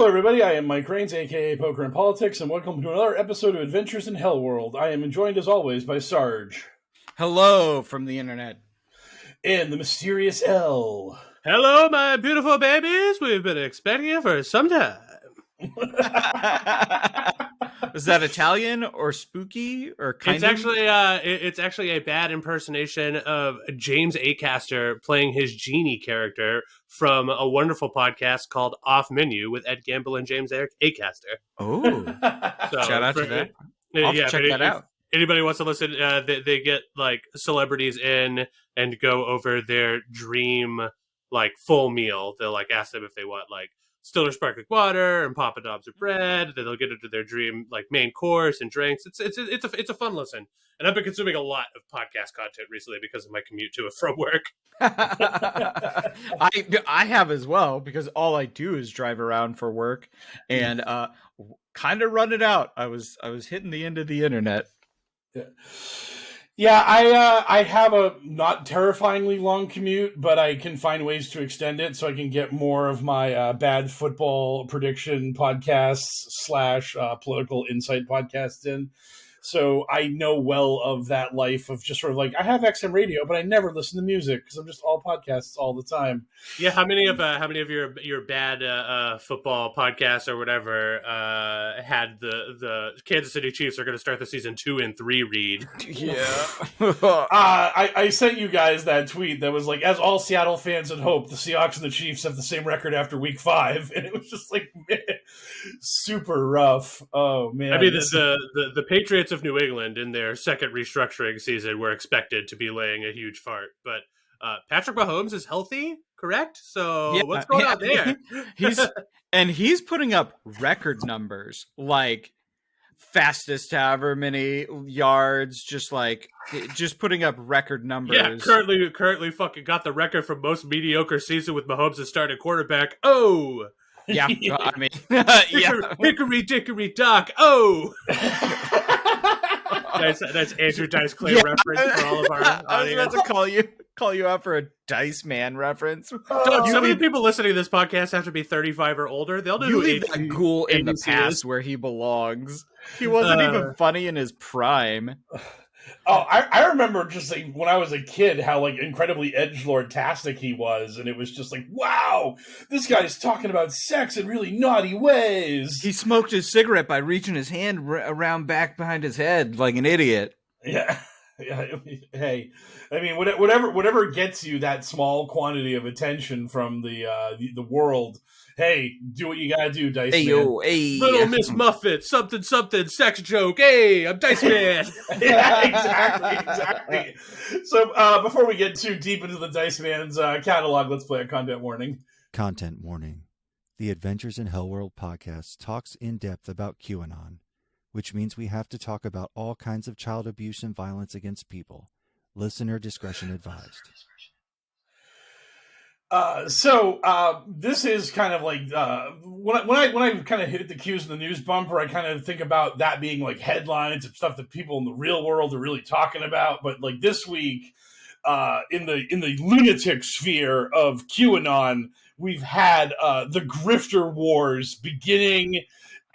everybody. I am Mike Rains, aka Poker and Politics, and welcome to another episode of Adventures in HellwQrld. I am joined, as always, by Sarge. Hello from the internet. And the mysterious L. Hello, my beautiful babies. We've been expecting you for some time. Is that Italian or spooky or kind It's actually a bad impersonation of James Acaster playing his genie character from a wonderful podcast called Off Menu with Ed Gamble and James Acaster. Oh, So, shout out to that. I'll have to check that out. Anybody wants to listen, they get like celebrities in and go over their dream like full meal. They'll like ask them if they want like Stiller sparkling water and Papa Dobbs of bread. Then they'll get into their dream like main course and drinks. It's a fun listen. And I've been consuming a lot of podcast content recently because of my commute to and from work. I have as well, because all I do is drive around for work and kind of run it out. I was hitting the end of the internet. Yeah, I have a not terrifyingly long commute, but I can find ways to extend it so I can get more of my bad football prediction podcasts / political insight podcasts in. So I know well of that life of just sort of like, I have XM radio, but I never listen to music because I'm just all podcasts all the time. Yeah, how many of your bad football podcasts or whatever had the Kansas City Chiefs are going to start the season 2 and 3 read? Yeah. I sent you guys that tweet that was like, as all Seattle fans had hoped, the Seahawks and the Chiefs have the same record after week 5, and it was just like, man, super rough. Oh man, I mean the Patriots of New England in their second restructuring season were expected to be laying a huge fart, but Patrick Mahomes is healthy, correct? So yeah, what's going on there? He's putting up record numbers, like fastest however many yards, just putting up record numbers. Yeah, currently fucking got the record for most mediocre season with Mahomes as starting quarterback. Oh. Yeah, I mean, yeah. Hickory dickory dock. Oh. That's Andrew Dice Clay reference for all of our audience. I was about to call you out for a Dice Man reference. Doug, some of the people listening to this podcast have to be 35 or older. They'll know you leave that ghoul in the past where he belongs. He wasn't even funny in his prime. Oh, I remember just like when I was a kid how like incredibly edgelord-tastic he was, and it was just like, wow, this guy's talking about sex in really naughty ways. He smoked his cigarette by reaching his hand around back behind his head like an idiot. Yeah. Hey, I mean, whatever gets you that small quantity of attention from the world. Hey, do what you gotta do, Dice Man. Hey. Little Miss Muffet, something, sex joke. Hey, I'm Dice Man. Yeah, exactly. So before we get too deep into the Dice Man's catalog, let's play a content warning. Content warning. The Adventures in HellwQrld podcast talks in depth about QAnon, which means we have to talk about all kinds of child abuse and violence against people. Listener discretion advised. This is kind of like when I kind of hit the cues in the news bumper, I kind of think about that being like headlines of stuff that people in the real world are really talking about. But like this week, in the lunatic sphere of QAnon, we've had the Gryfter wars beginning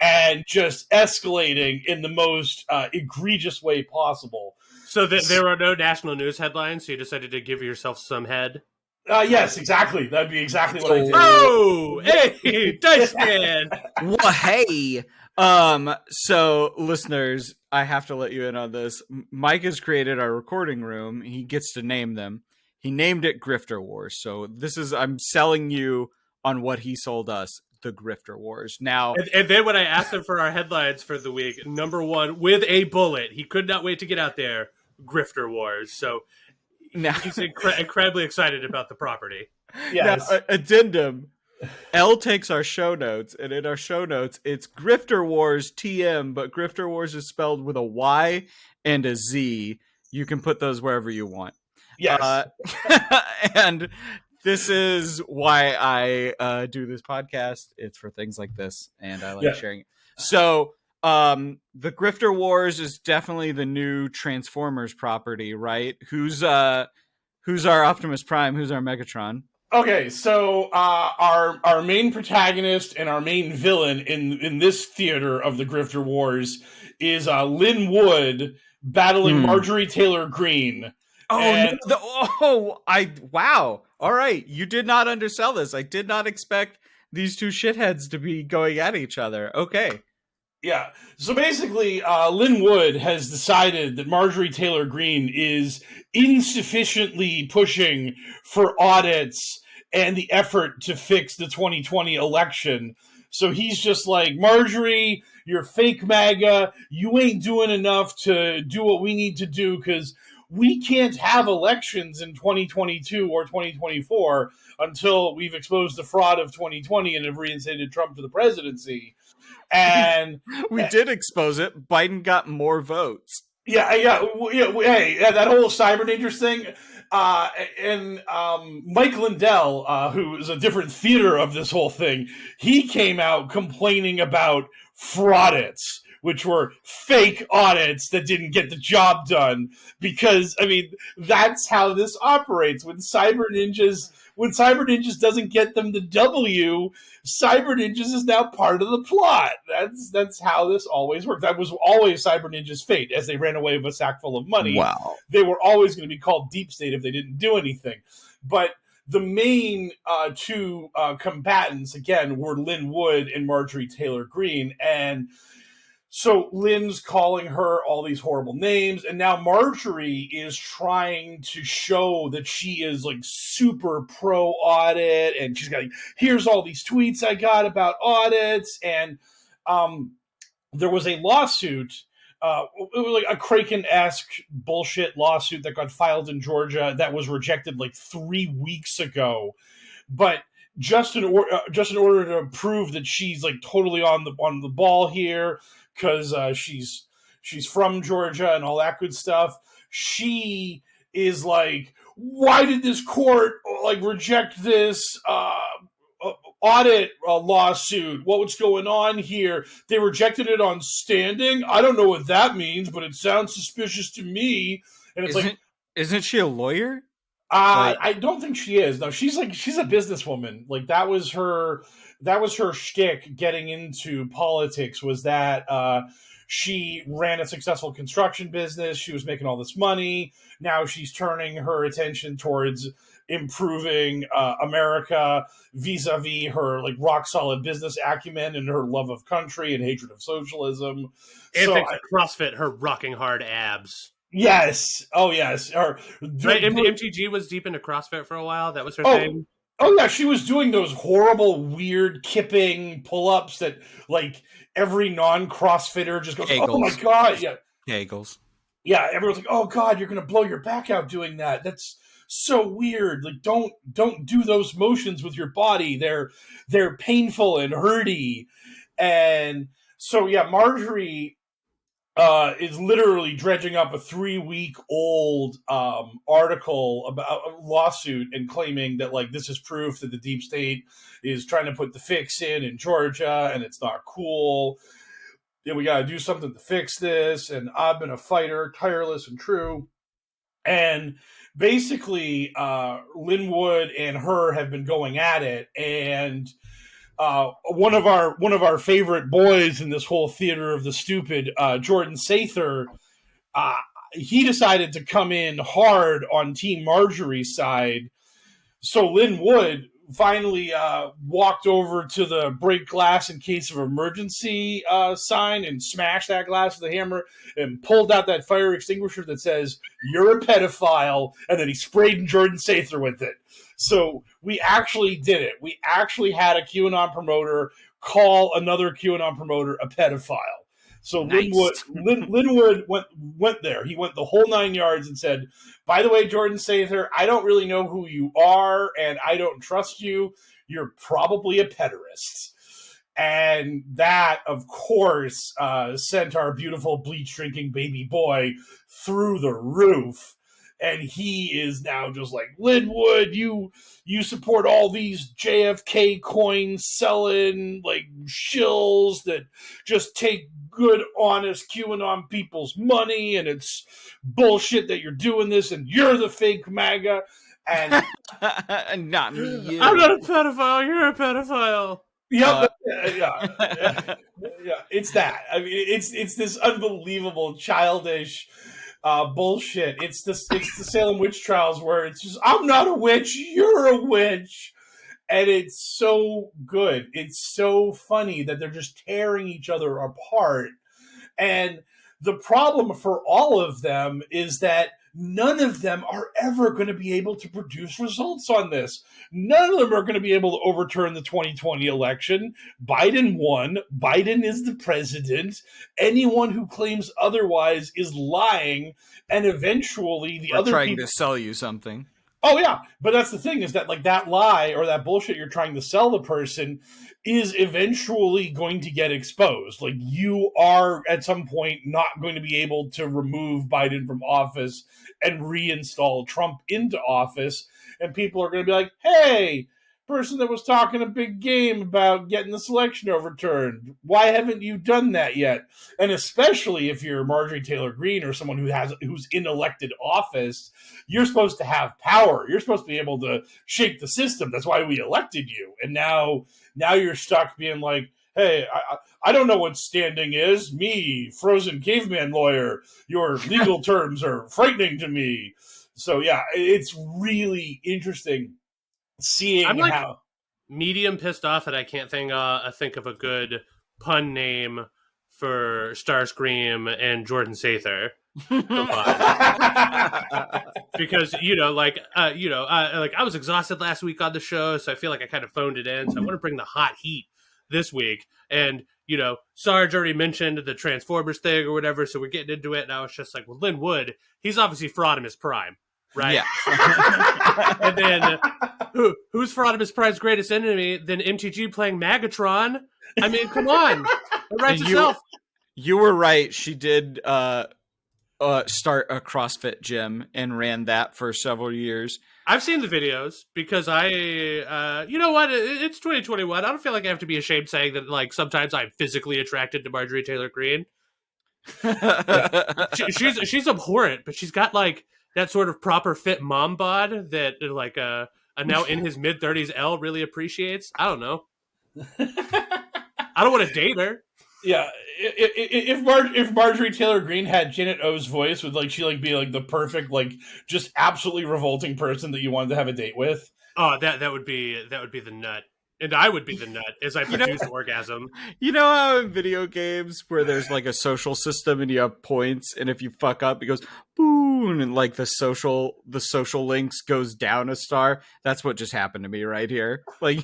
and just escalating in the most egregious way possible. So there are no national news headlines, so you decided to give yourself some head? Yes, exactly. That'd be exactly what I did. Oh, hey, Dice Man! Well, hey! So, listeners, I have to let you in on this. Mike has created our recording room. He gets to name them. He named it Gryfter Wars. So I'm selling you on what he sold us, the Gryfter Wars. Now, and then when I asked him for our headlines for the week, number one, with a bullet, he could not wait to get out there, Gryfter Wars. So now he's incredibly excited about the property. Yes. Now, addendum. L takes our show notes, and in our show notes, it's Gryfter Wars TM, but Gryfter Wars is spelled with a Y and a Z. You can put those wherever you want. Yes. And this is why I do this podcast. It's for things like this, and I like sharing it. So the Gryfter Wars is definitely the new Transformers property, right? Who's our Optimus Prime? Who's our Megatron? Okay, so our main protagonist and our main villain in this theater of the Gryfter Wars is Lin Wood battling Marjorie Taylor Greene. Oh, no, wow. All right, you did not undersell this. I did not expect these two shitheads to be going at each other. Okay. Yeah. So basically, Lin Wood has decided that Marjorie Taylor Greene is insufficiently pushing for audits and the effort to fix the 2020 election. So he's just like, Marjorie, you're fake MAGA. You ain't doing enough to do what we need to do because we can't have elections in 2022 or 2024 until we've exposed the fraud of 2020 and have reinstated Trump to the presidency. And we did expose it. Biden got more votes. Hey, that whole cyber dangerous thing. And Mike Lindell, who is a different theater of this whole thing, he came out complaining about fraudits, which were fake audits that didn't get the job done. Because, I mean, that's how this operates. When Cyber Ninjas doesn't get them the W, Cyber Ninjas is now part of the plot. That's how this always works. That was always Cyber Ninjas' fate, as they ran away with a sack full of money. Wow. They were always going to be called Deep State if they didn't do anything. But the main two combatants, again, were Lin Wood and Marjorie Taylor Greene. And so Lynn's calling her all these horrible names, and now Marjorie is trying to show that she is like super pro audit, and she's got like, here's all these tweets I got about audits, and there was a lawsuit. It was like a Kraken-esque bullshit lawsuit that got filed in Georgia that was rejected like 3 weeks ago, but just in order to prove that she's like totally on the ball here. Because she's from Georgia and all that good stuff. She is like, why did this court like reject this audit lawsuit? What's going on here? They rejected it on standing. I don't know what that means, but it sounds suspicious to me. And it's isn't she a lawyer? I don't think she is. No, she's a businesswoman. Like that was her shtick getting into politics, was that she ran a successful construction business. She was making all this money. Now she's turning her attention towards improving America vis-a-vis her like rock solid business acumen and her love of country and hatred of socialism. And thanks to CrossFit, her rocking hard abs. Yes. Oh, yes. Right, MTG was deep into CrossFit for a while. That was her thing. Oh, yeah. She was doing those horrible, weird kipping pull-ups that, like, every non-CrossFitter just goes, Kegels. Oh, my God. Yeah. Kegels. Yeah. Everyone's like, oh, God, you're going to blow your back out doing that. That's so weird. Like, don't do those motions with your body. They're painful and hurty. And so, yeah, Marjorie is literally dredging up a 3-week-old article about a lawsuit and claiming that like this is proof that the deep state is trying to put the fix in Georgia and it's not cool. Yeah, we got to do something to fix this. And I've been a fighter, tireless and true. And basically, Lin Wood and her have been going at it, and one of our favorite boys in this whole theater of the stupid, Jordan Sather, he decided to come in hard on Team Marjorie's side. So Lin Wood finally walked over to the break glass in case of emergency sign and smashed that glass with a hammer and pulled out that fire extinguisher that says, "You're a pedophile," and then he sprayed Jordan Sather with it. So we actually did it. We actually had a QAnon promoter call another QAnon promoter a pedophile. So nice. Lin Wood went there. He went the whole 9 yards and said, by the way, Jordan Sather, I don't really know who you are, and I don't trust you. You're probably a pederast. And that, of course, sent our beautiful bleach-drinking baby boy through the roof. And he is now just like, Lin Wood, you support all these JFK coin selling like shills that just take good, honest QAnon people's money, and it's bullshit that you're doing this, and you're the fake MAGA. And not me. You. I'm not a pedophile. You're a pedophile. yeah, it's that. I mean, it's this unbelievable childish bullshit. It's the Salem witch trials where it's just, I'm not a witch, you're a witch. And it's so good. It's so funny that they're just tearing each other apart. And the problem for all of them is that none of them are ever going to be able to produce results on this. None of them are going to be able to overturn the 2020 election. Biden won. Biden is the president. Anyone who claims otherwise is lying. And eventually the other trying people to sell you something. Oh yeah, but that's the thing, is that like that lie or that bullshit you're trying to sell the person is eventually going to get exposed. Like, you are at some point not going to be able to remove Biden from office and reinstall Trump into office, and people are going to be like, hey, person that was talking a big game about getting the election overturned, why haven't you done that yet? And especially if you're Marjorie Taylor Greene or someone who's in elected office, you're supposed to have power. You're supposed to be able to shake the system. That's why we elected you. And now you're stuck being like, hey, I don't know what standing is. Me, frozen caveman lawyer, your legal terms are frightening to me. So yeah, it's really interesting seeing I'm like how medium pissed off that I can't think of a good pun name for Starscream and Jordan Sather. Because I was exhausted last week on the show, so I feel like I kind of phoned it in. So I want to bring the hot heat this week. And Sarge already mentioned the Transformers thing or whatever, so we're getting into it. And I was just like, well, Lin Wood, he's obviously Ferodimus Prime, right? Yeah. And then who's Ferodimus Prime's greatest enemy than MTG playing Megatron? I mean, come on, it writes itself. You were right. She did start a CrossFit gym and ran that for several years. I've seen the videos because you know what? It's 2021. I don't feel like I have to be ashamed saying that. Like, sometimes I'm physically attracted to Marjorie Taylor Greene. She's abhorrent, but she's got like that sort of proper fit mom bod that like a now in his mid 30s L really appreciates. I don't know. I don't want to date her. Yeah, if Marjorie Taylor Greene had Janet O's voice, would she be like the perfect, like, just absolutely revolting person that you wanted to have a date with? Oh, that would be the nut. And I would be the nut as I produce orgasm. You know how in video games where there's like a social system and you have points, and if you fuck up, it goes boom, and like the social links goes down a star. That's what just happened to me right here. Like,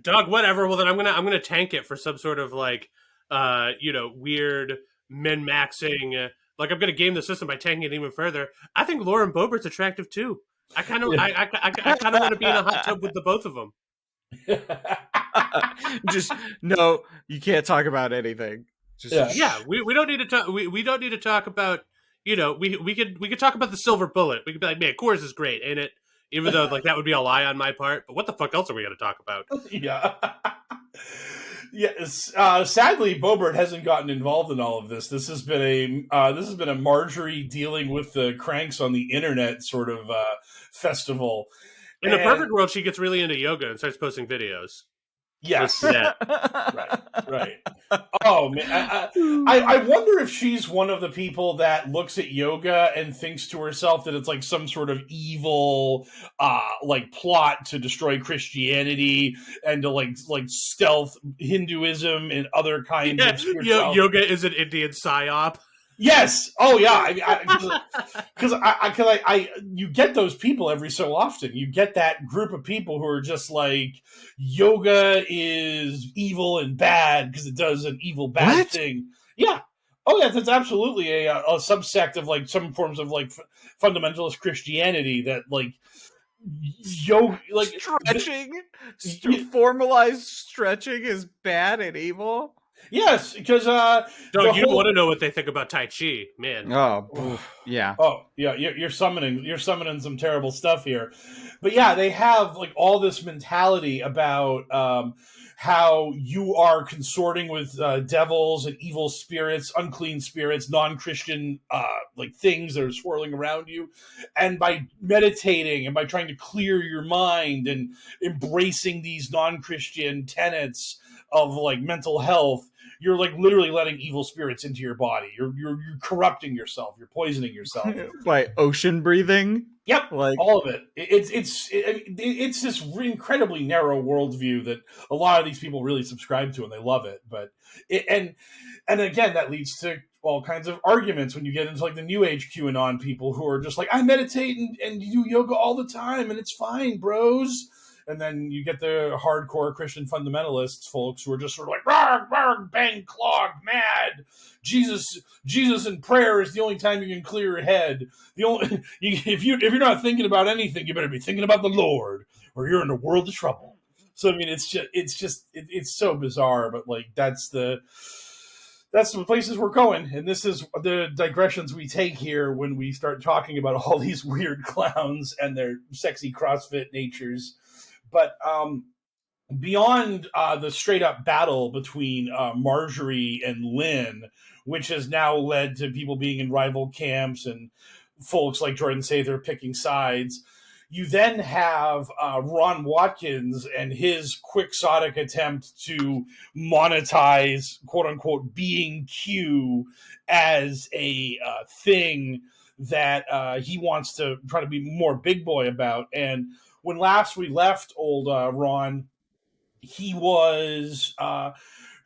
Doug, whatever. Well, then I'm gonna tank it for some sort of like, weird min maxing. Like, I'm gonna game the system by tanking it even further. I think Lauren Boebert's attractive too. I kind of want to be in a hot tub with the both of them. Just no, you can't talk about anything. We don't need to talk. We don't need to talk about. We could talk about the silver bullet. We could be like, man, Coors is great, ain't it? Even though like that would be a lie on my part. But what the fuck else are we going to talk about? Yeah. Yes. Sadly, Boebert hasn't gotten involved in all of this. This has been a Marjorie dealing with the cranks on the internet sort of festival. In the perfect world, she gets really into yoga and starts posting videos. Yes. Right. Oh man, I wonder if she's one of the people that looks at yoga and thinks to herself that it's like some sort of evil, like plot to destroy Christianity and to like stealth Hinduism and other kinds of spirituality. Yoga is an Indian psyop. Yes. Oh, yeah. Because you get those people every so often. You get that group of people who are just like, yoga is evil and bad because it does an evil bad thing. Yeah. Oh, yeah. That's absolutely a subsect of like some forms of like fundamentalist Christianity that like yoga, like stretching, formalized stretching is bad and evil. Yes, because Don't you want to know what they think about Tai Chi, man? Oh, yeah. Oh yeah, you're summoning some terrible stuff here, but yeah, they have like all this mentality about how you are consorting with devils and evil spirits, unclean spirits, non-Christian like things that are swirling around you, and by meditating and by trying to clear your mind and embracing these non-Christian tenets of like mental health, you're like literally letting evil spirits into your body. You're corrupting yourself. You're poisoning yourself By ocean breathing. Yep, Like all of it. It's this incredibly narrow worldview that a lot of these people really subscribe to, and they love it. But and again, that leads to all kinds of arguments when you get into like the New Age QAnon people who are just like, I meditate and do yoga all the time, and it's fine, bros. And then you get the hardcore Christian fundamentalists folks who are just sort of like, rah, rah, bang, clog, mad. Jesus and prayer is the only time you can clear your head. The only if you're not thinking about anything, you better be thinking about the Lord, or you're in a world of trouble. So I mean, it's so bizarre, but like that's the places we're going, and this is the digressions we take here when we start talking about all these weird clowns and their sexy CrossFit natures. But beyond the straight up battle between Marjorie and Lin, which has now led to people being in rival camps and folks like Jordan Sather picking sides, you then have Ron Watkins and his quixotic attempt to monetize, quote unquote, being Q as a thing that he wants to try to be more big boy about. And when last we left old Ron, he was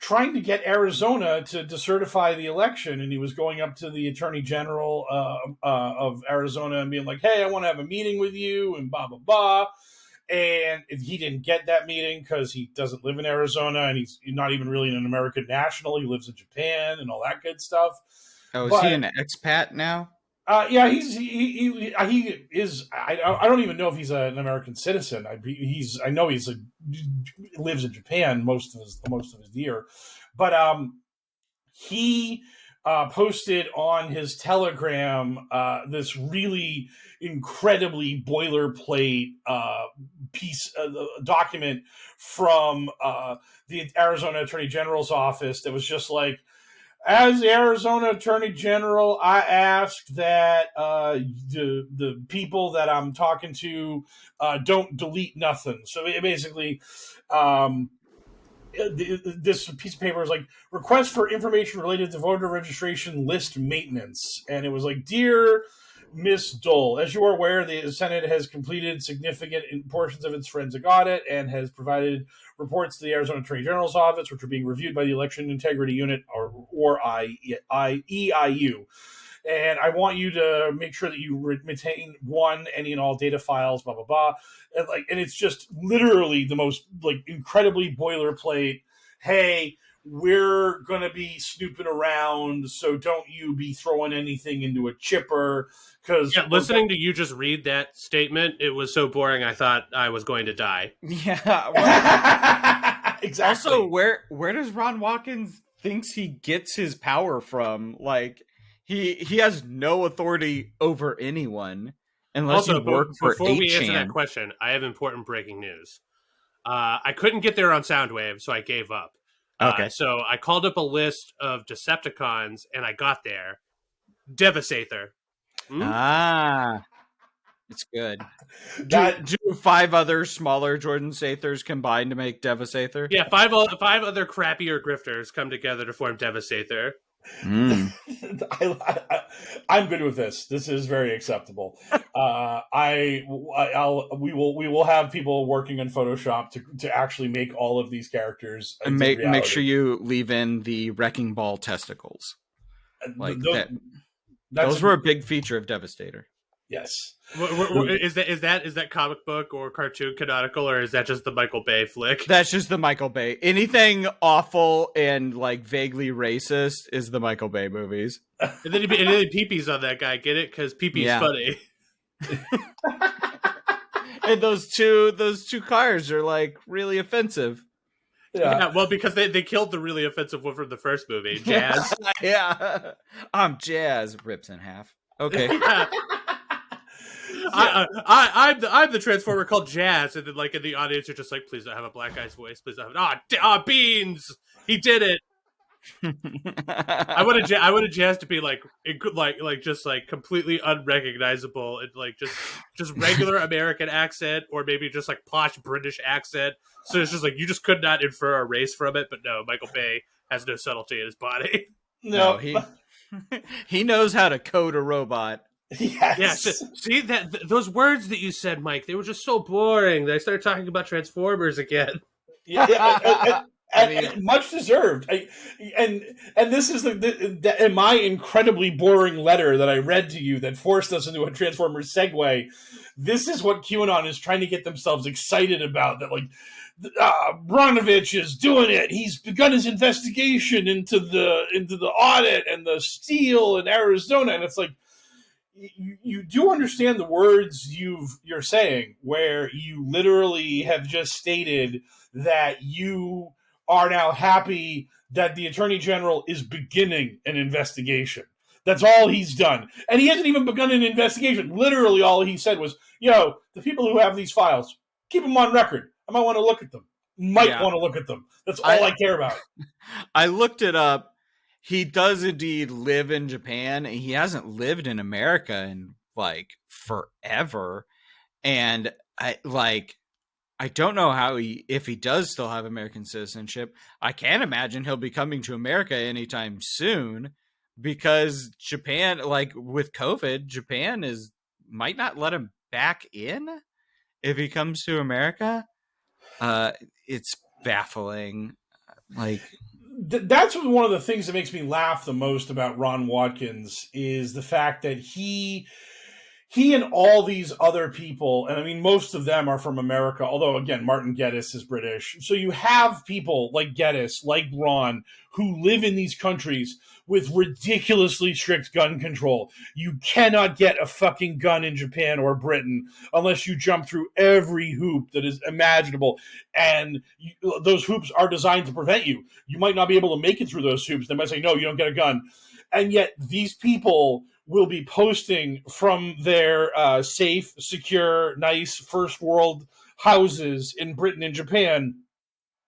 trying to get Arizona to decertify the election, and he was going up to the Attorney General of Arizona and being like, hey, I want to have a meeting with you, and blah, blah, blah. And he didn't get that meeting because he doesn't live in Arizona, and he's not even really an American national. He lives in Japan and all that good stuff. Oh, is he an expat now? Yeah, he is. I don't even know if he's an American citizen. I know he lives in Japan most of his year, but he posted on his Telegram this really incredibly boilerplate document from the Arizona Attorney General's office that was just like, as the Arizona Attorney General, I ask that the people that I'm talking to don't delete nothing. So it basically, this piece of paper is like, request for information related to voter registration list maintenance. And it was like, dear Miss Dole, as you are aware, the Senate has completed significant portions of its forensic audit and has provided reports to the Arizona Attorney General's office, which are being reviewed by the Election Integrity Unit, or EIU. And I want you to make sure that you maintain any and all data files, blah, blah, blah. And it's just literally the most like incredibly boilerplate, hey, we're going to be snooping around, so don't you be throwing anything into a chipper. Because listening to you just read that statement, it was so boring I thought I was going to die. Yeah. Well, exactly. Also, where does Ron Watkins thinks he gets his power from? Like, he has no authority over anyone unless you work for 8chan. Before we answer that question, I have important breaking news. I couldn't get there on Soundwave, so I gave up. Okay. So I called up a list of Decepticons, and I got there. Devastator. It's good. Do 5 other smaller Jordan Sathers combine to make Devastator? Yeah, 5 other crappier grifters come together to form Devastator. Mm. I'm good with this. This is very acceptable. We will have people working in Photoshop to actually make all of these characters. And make sure you leave in the wrecking ball testicles. Like those were a big feature of Devastator. Yes. Is that comic book or cartoon canonical, or is that just the Michael Bay flick? That's just the Michael Bay. Anything awful and like vaguely racist is the Michael Bay movies. And then he pee-pees on that guy. Get it? Because pee-pee's funny. And those two cars are like really offensive. Yeah, well, because they killed the really offensive one from the first movie, Jazz. Yeah. I'm Jazz. Rips in half. Okay. Yeah. I'm the Transformer called Jazz, and then like in the audience, you're just like, please don't have a black guy's voice. Please don't have Beans. He did it. I wanted Jazz to be like just like completely unrecognizable and like just regular American accent, or maybe just like posh British accent. So it's just like you just could not infer a race from it. But no, Michael Bay has no subtlety in his body. No, he knows how to code a robot. Yes. Yeah, see that those words that you said, Mike, they were just so boring that I started talking about Transformers again. Yeah, and much deserved. And this is in my incredibly boring letter that I read to you that forced us into a Transformers segue. This is what QAnon is trying to get themselves excited about. That like Bronovich is doing it. He's begun his investigation into the audit and the steel in Arizona, and it's like. You do understand the words you're saying, where you literally have just stated that you are now happy that the Attorney General is beginning an investigation. That's all he's done. And he hasn't even begun an investigation. Literally all he said was, yo, the people who have these files, keep them on record. I might want to look at them. Want to look at them. That's all I care about. I looked it up. He does indeed live in Japan. He hasn't lived in America in like forever. And I don't know if he does still have American citizenship. I can't imagine he'll be coming to America anytime soon, because Japan, like with COVID, Japan might not let him back in if he comes to America. It's baffling. Like, that's one of the things that makes me laugh the most about Ron Watkins is the fact that he and all these other people, and I mean, most of them are from America, although, again, Martin Geddes is British. So you have people like Geddes, like Ron, who live in these countries with ridiculously strict gun control. You cannot get a fucking gun in Japan or Britain unless you jump through every hoop that is imaginable. And those hoops are designed to prevent you. You might not be able to make it through those hoops. They might say, no, you don't get a gun. And yet these people will be posting from their safe, secure, nice first world houses in Britain and Japan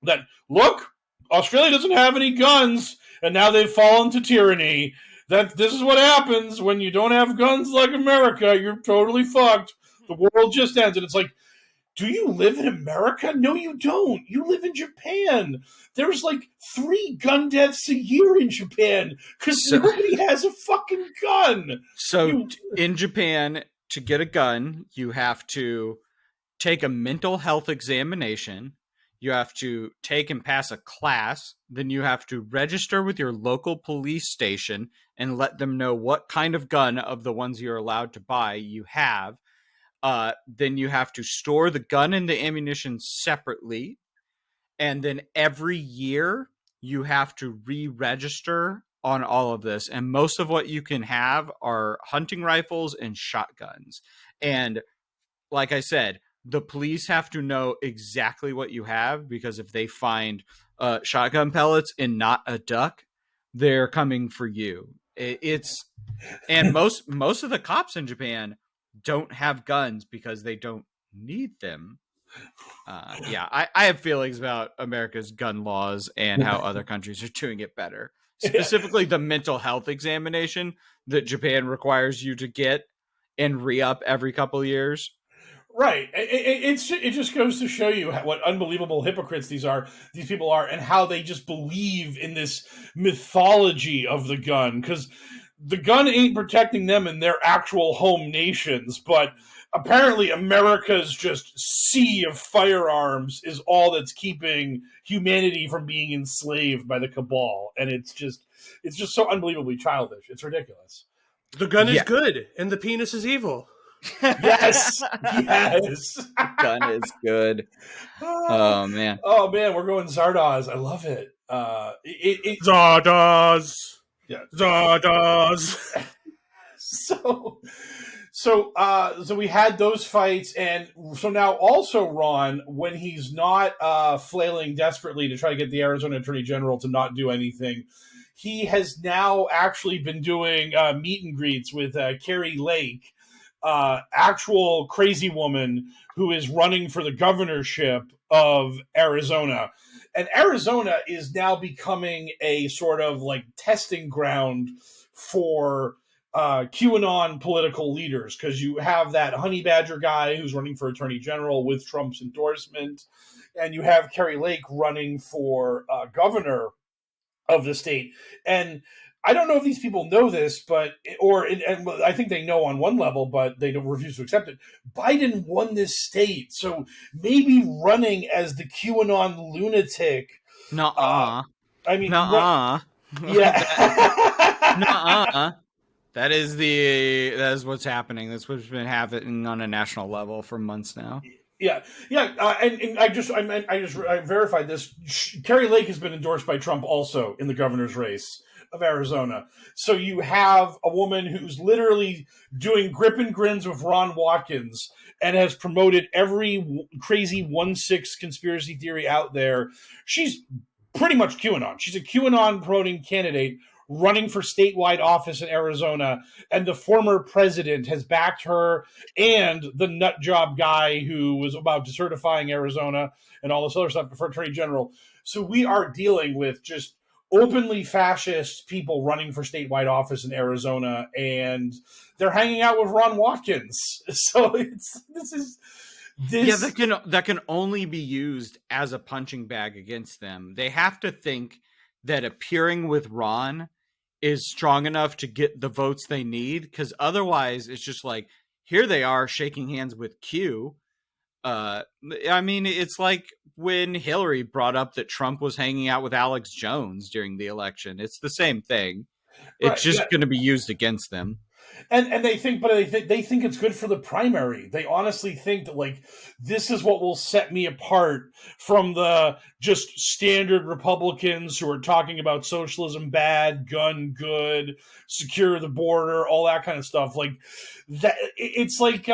that, look, Australia doesn't have any guns, and now they've fallen to tyranny. This is what happens when you don't have guns like America. You're totally fucked. The world just ends. And it's like, do you live in America? No, you don't. You live in Japan. There's like 3 gun deaths a year in Japan because nobody has a fucking gun. So in Japan, to get a gun, you have to take a mental health examination. You have to take and pass a class. Then you have to register with your local police station and let them know what kind of gun of the ones you're allowed to buy you have. Then you have to store the gun and the ammunition separately. And then every year you have to re-register on all of this. And most of what you can have are hunting rifles and shotguns. And like I said, the police have to know exactly what you have, because if they find shotgun pellets and not a duck, they're coming for you. And most of the cops in Japan don't have guns because they don't need them. I have feelings about America's gun laws and how other countries are doing it better. Specifically, the mental health examination that Japan requires you to get and re-up every couple of years. Right. It just goes to show you what unbelievable hypocrites these people are, and how they just believe in this mythology of the gun. Because the gun ain't protecting them in their actual home nations, but apparently America's just sea of firearms is all that's keeping humanity from being enslaved by the cabal. And it's just so unbelievably childish. It's ridiculous. The gun is good, and the penis is evil. Yes. Gun is good. Oh man, we're going Zardoz. I love it. Zardoz. Yeah. Zardoz. So we had those fights, and so now also Ron, when he's not flailing desperately to try to get the Arizona Attorney General to not do anything, he has now actually been doing meet and greets with Carrie Lake, actual crazy woman who is running for the governorship of Arizona. And Arizona is now becoming a sort of like testing ground for QAnon political leaders, because you have that honey badger guy who's running for attorney general with Trump's endorsement, and you have Carrie Lake running for governor of the state. And I don't know if these people know this, but and I think they know on one level, but they don't refuse to accept it. Biden won this state, so maybe running as the QAnon lunatic. Nuh-uh. I mean, nuh-uh. Yeah. Nuh-uh. That is what's happening. That's what's been happening on a national level for months now. Yeah. And I verified this. Carrie Lake has been endorsed by Trump also in the governor's race of Arizona. So you have a woman who's literally doing grip and grins with Ron Watkins and has promoted every crazy 1/6 conspiracy theory out there. She's pretty much QAnon. She's a QAnon promoting candidate running for statewide office in Arizona, and the former president has backed her and the nut job guy who was about decertifying Arizona and all this other stuff for attorney general. So we are dealing with just openly fascist people running for statewide office in Arizona, and they're hanging out with Ron Watkins. So that can only be used as a punching bag against them. They have to think that appearing with Ron is strong enough to get the votes they need, because otherwise it's just like, here they are shaking hands with Q. I mean, it's like when Hillary brought up that Trump was hanging out with Alex Jones during the election. It's the same thing. It's just going to be used against them. And they think it's good for the primary. They honestly think that, like, this is what will set me apart from the just standard Republicans who are talking about socialism bad, gun good, secure the border, all that kind of stuff. Like that, it's like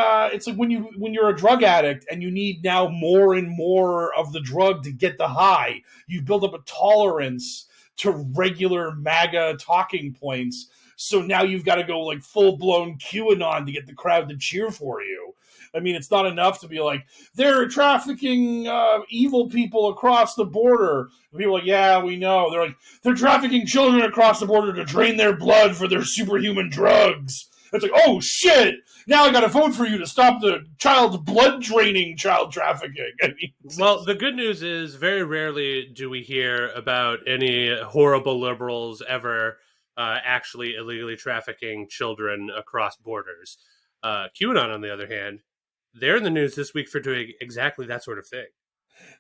when you're a drug addict and you need now more and more of the drug to get the high. You build up a tolerance to regular MAGA talking points. So now you've got to go like full-blown QAnon to get the crowd to cheer for you. I mean, it's not enough to be like, they're trafficking evil people across the border. And people are like, yeah, we know. They're like, they're trafficking children across the border to drain their blood for their superhuman drugs. It's like, oh, shit. Now I got to vote for you to stop the child's blood-draining child trafficking. I mean, well, the good news is very rarely do we hear about any horrible liberals ever actually illegally trafficking children across borders. QAnon, on the other hand, they're in the news this week for doing exactly that sort of thing.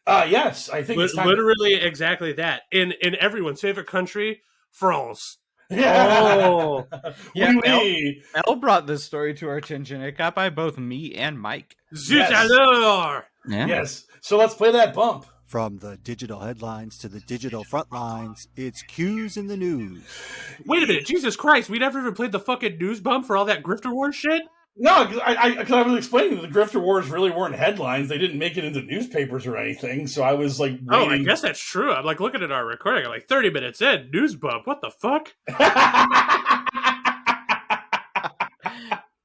Yes, I think it's literally exactly that. In everyone's favorite country, France. Yeah. Oh, yeah. Oui. Elle brought this story to our attention. It got by both me and Mike. Zut alors! Yeah. Yes. So let's play that bump. From the digital headlines to the digital front lines, it's Q's in the news. Wait a minute, Jesus Christ, we never even played the fucking news bump for all that Gryfter Warz shit? No, because I was explaining that the Gryfter Wars really weren't headlines. They didn't make it into newspapers or anything. So I was like, waiting. Oh, I guess that's true. I'm like looking at our recording. I'm like 30 minutes in, news bump. What the fuck?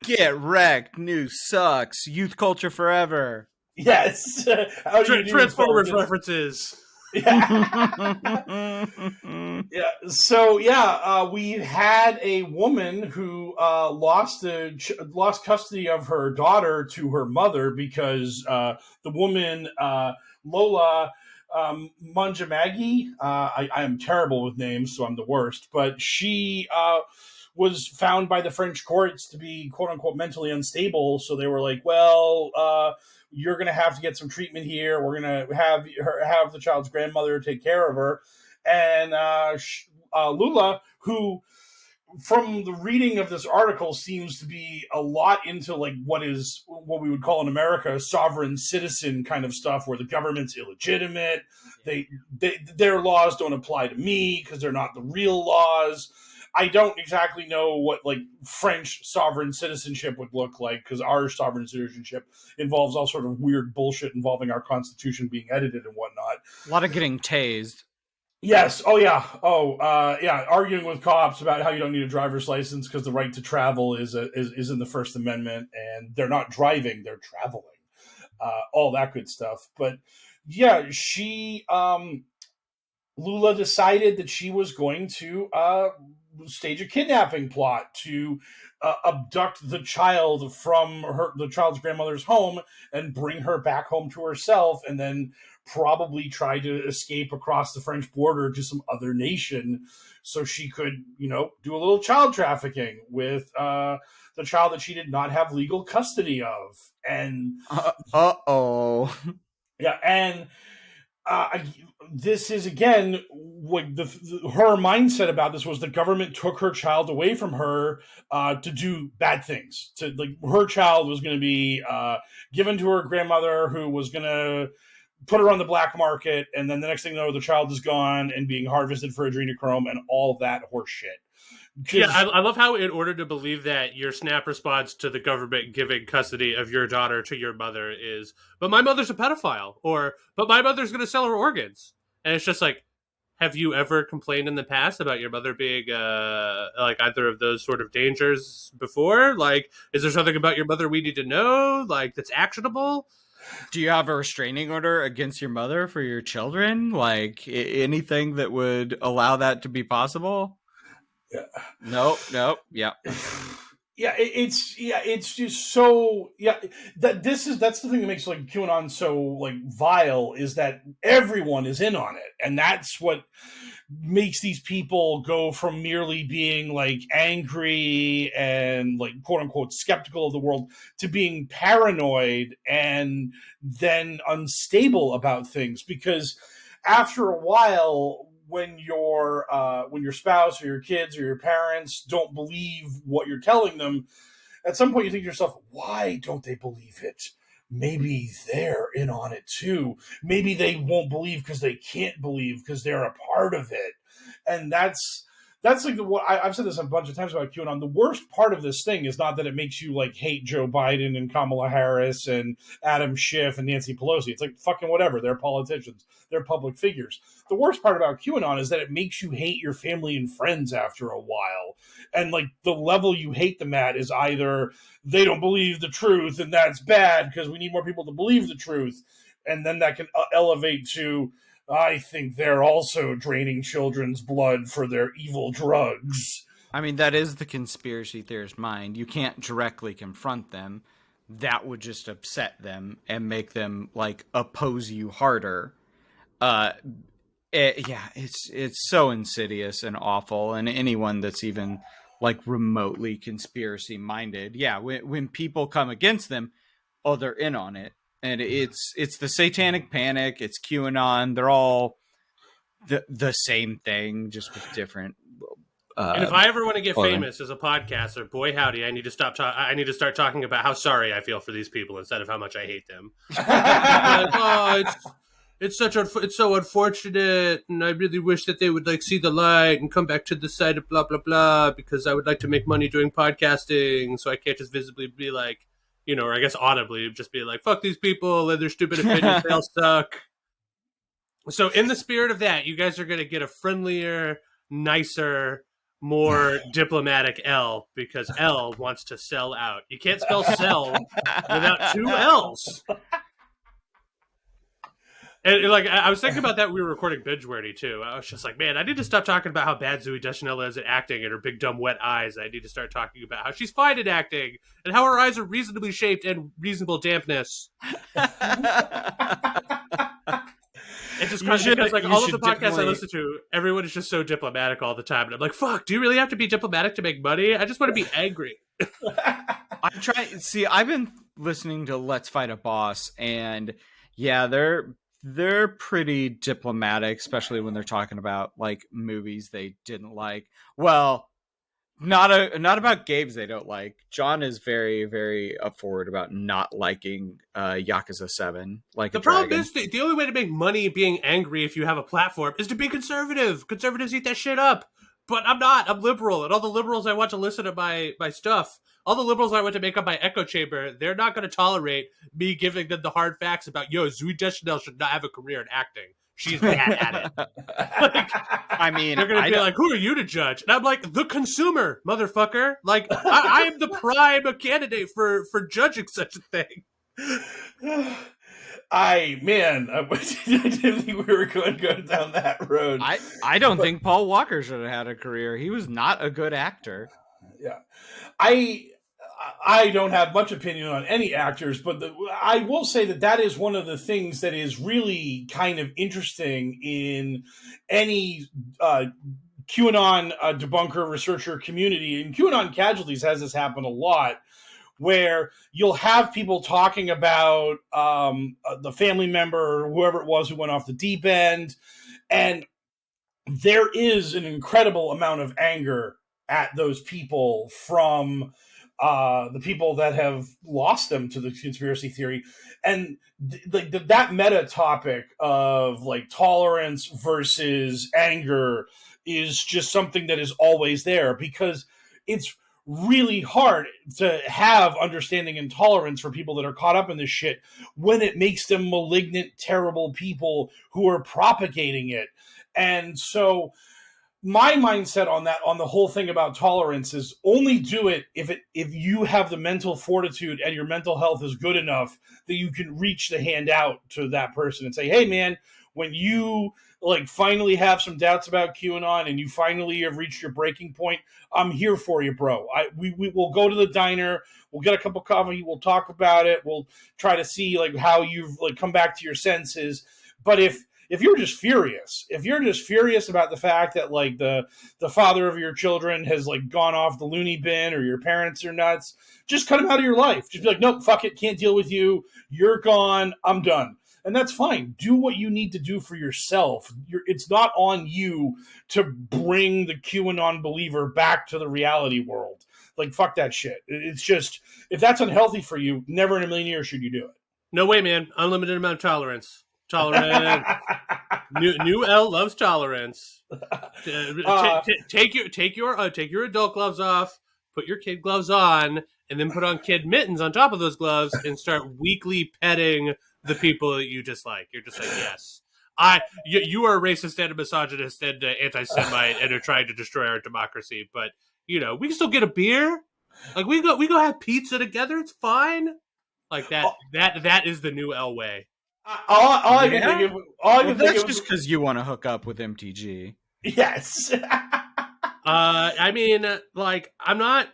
Get wrecked. News sucks. Youth culture forever. Yes. Transformers references. Yeah. Yeah. So we had a woman who lost custody of her daughter to her mother because the woman Lola Manjamagi, I am terrible with names, so I'm the worst, but she was found by the French courts to be quote unquote mentally unstable. So they were like, well, you're going to have to get some treatment here. We're going to have the child's grandmother take care of her. And Lula, who from the reading of this article seems to be a lot into like what we would call in America sovereign citizen kind of stuff, where the government's illegitimate. Their laws don't apply to me because they're not the real laws. I don't exactly know what like French sovereign citizenship would look like, because our sovereign citizenship involves all sort of weird bullshit involving our constitution being edited and whatnot. A lot of getting tased. Yes. Oh, yeah. Yeah. Arguing with cops about how you don't need a driver's license because the right to travel is in the First Amendment, and they're not driving; they're traveling. All that good stuff. But yeah, Lula decided that she was going to stage a kidnapping plot to abduct the child from the child's grandmother's home and bring her back home to herself, and then probably try to escape across the French border to some other nation so she could, do a little child trafficking with the child that she did not have legal custody of. And yeah, and this is again what her mindset about this was: the government took her child away from her to do bad things. To like, her child was going to be given to her grandmother, who was going to put her on the black market, and then the next thing you know, the child is gone and being harvested for adrenochrome and all that horse shit. Yeah, I love how in order to believe that your snap response to the government giving custody of your daughter to your mother is, but my mother's a pedophile, or, but my mother's going to sell her organs. And it's just like, have you ever complained in the past about your mother being like either of those sort of dangers before? Like, is there something about your mother we need to know, like, that's actionable? Do you have a restraining order against your mother for your children? Like anything that would allow that to be possible? Yeah. Nope. Yeah. Yeah, it's just so that's the thing that makes like QAnon so like vile, is that everyone is in on it, and that's what makes these people go from merely being like angry and like quote unquote skeptical of the world to being paranoid and then unstable about things. Because after a while, when your spouse or your kids or your parents don't believe what you're telling them, at some point you think to yourself, why don't they believe it? Maybe they're in on it too. Maybe they won't believe because they can't believe because they're a part of it. And that's like I've said this a bunch of times about QAnon. The worst part of this thing is not that it makes you like hate Joe Biden and Kamala Harris and Adam Schiff and Nancy Pelosi. It's like fucking whatever. They're politicians. They're public figures. The worst part about QAnon is that it makes you hate your family and friends after a while. And like the level you hate them at is either they don't believe the truth and that's bad because we need more people to believe the truth. And then that can elevate to, I think they're also draining children's blood for their evil drugs. I mean, that is the conspiracy theorist mind. You can't directly confront them. That would just upset them and make them like oppose you harder. It's so insidious and awful. And anyone that's even like remotely conspiracy minded, when people come against them, they're in on it. And it's the satanic panic. It's QAnon. They're all the same thing, just with different. And if I ever want to get famous as a podcaster, boy howdy, I need to start talking about how sorry I feel for these people instead of how much I hate them. It's so unfortunate, and I really wish that they would like see the light and come back to the side of blah blah blah, because I would like to make money doing podcasting, so I can't just visibly be like, or I guess audibly just be like, fuck these people and their stupid opinions, they all suck. So in the spirit of that, you guys are going to get a friendlier, nicer, more diplomatic L, because L wants to sell out. You can't spell sell without two L's. And like, I was thinking about that when we were recording Binge Wordy too. I was just like, man, I need to stop talking about how bad Zooey Deschanel is at acting and her big dumb wet eyes. I need to start talking about how she's fine at acting and how her eyes are reasonably shaped and reasonable dampness. It's just because like all of the podcasts I listen to, everyone is just so diplomatic all the time, and I'm like, fuck, do you really have to be diplomatic to make money? I just want to be angry. I've been listening to Let's Fight a Boss, and yeah, they're pretty diplomatic, especially when they're talking about like movies they didn't like. Well, not about games they don't like. John is very, very up forward about not liking Yakuza 7. Like the problem is the only way to make money being angry if you have a platform is to be conservative. Conservatives eat that shit up. But I'm not. I'm liberal, and all the liberals I want to listen to my stuff, all the liberals I want to make up my echo chamber, they're not going to tolerate me giving them the hard facts about, Zooey Deschanel should not have a career in acting. She's bad at it. Like, I mean, they're going to be like, who are you to judge? And I'm like, the consumer, motherfucker. Like, I am the prime candidate for judging such a thing. I didn't think we were going to go down that road. I don't think Paul Walker should have had a career. He was not a good actor. Yeah. I don't have much opinion on any actors, but I will say that is one of the things that is really kind of interesting in any QAnon debunker researcher community. And QAnon Casualties has this happen a lot, where you'll have people talking about the family member or whoever it was who went off the deep end, and there is an incredible amount of anger at those people from the people that have lost them to the conspiracy theory. And that meta topic of like tolerance versus anger is just something that is always there, because it's really hard to have understanding and tolerance for people that are caught up in this shit when it makes them malignant, terrible people who are propagating it. And so my mindset on the whole thing about tolerance is only do it if you have the mental fortitude and your mental health is good enough that you can reach the hand out to that person and say, hey man, when you like finally have some doubts about QAnon and you finally have reached your breaking point, I'm here for you, bro. We will go to the diner, we'll get a cup of coffee, we'll talk about it, we'll try to see like how you've like come back to your senses. But if you're just furious, about the fact that like the father of your children has like gone off the loony bin, or your parents are nuts, just cut him out of your life. Just be like, nope, fuck it, can't deal with you. You're gone. I'm done. And that's fine. Do what you need to do for yourself. It's not on you to bring the QAnon believer back to the reality world. Like, fuck that shit. It's just, if that's unhealthy for you, never in a million years should you do it. No way, man. Unlimited amount of tolerance. Tolerance. New L loves tolerance. Take your adult gloves off, put your kid gloves on, and then put on kid mittens on top of those gloves and start weekly petting the people that you dislike. You're just like, yes, you are a racist and a misogynist and an anti-Semite and are trying to destroy our democracy. But we can still get a beer. Like we go have pizza together. It's fine. Like that is the new L way. All I can think of. That's just because you want to hook up with MTG. Yes. I mean, like, I'm not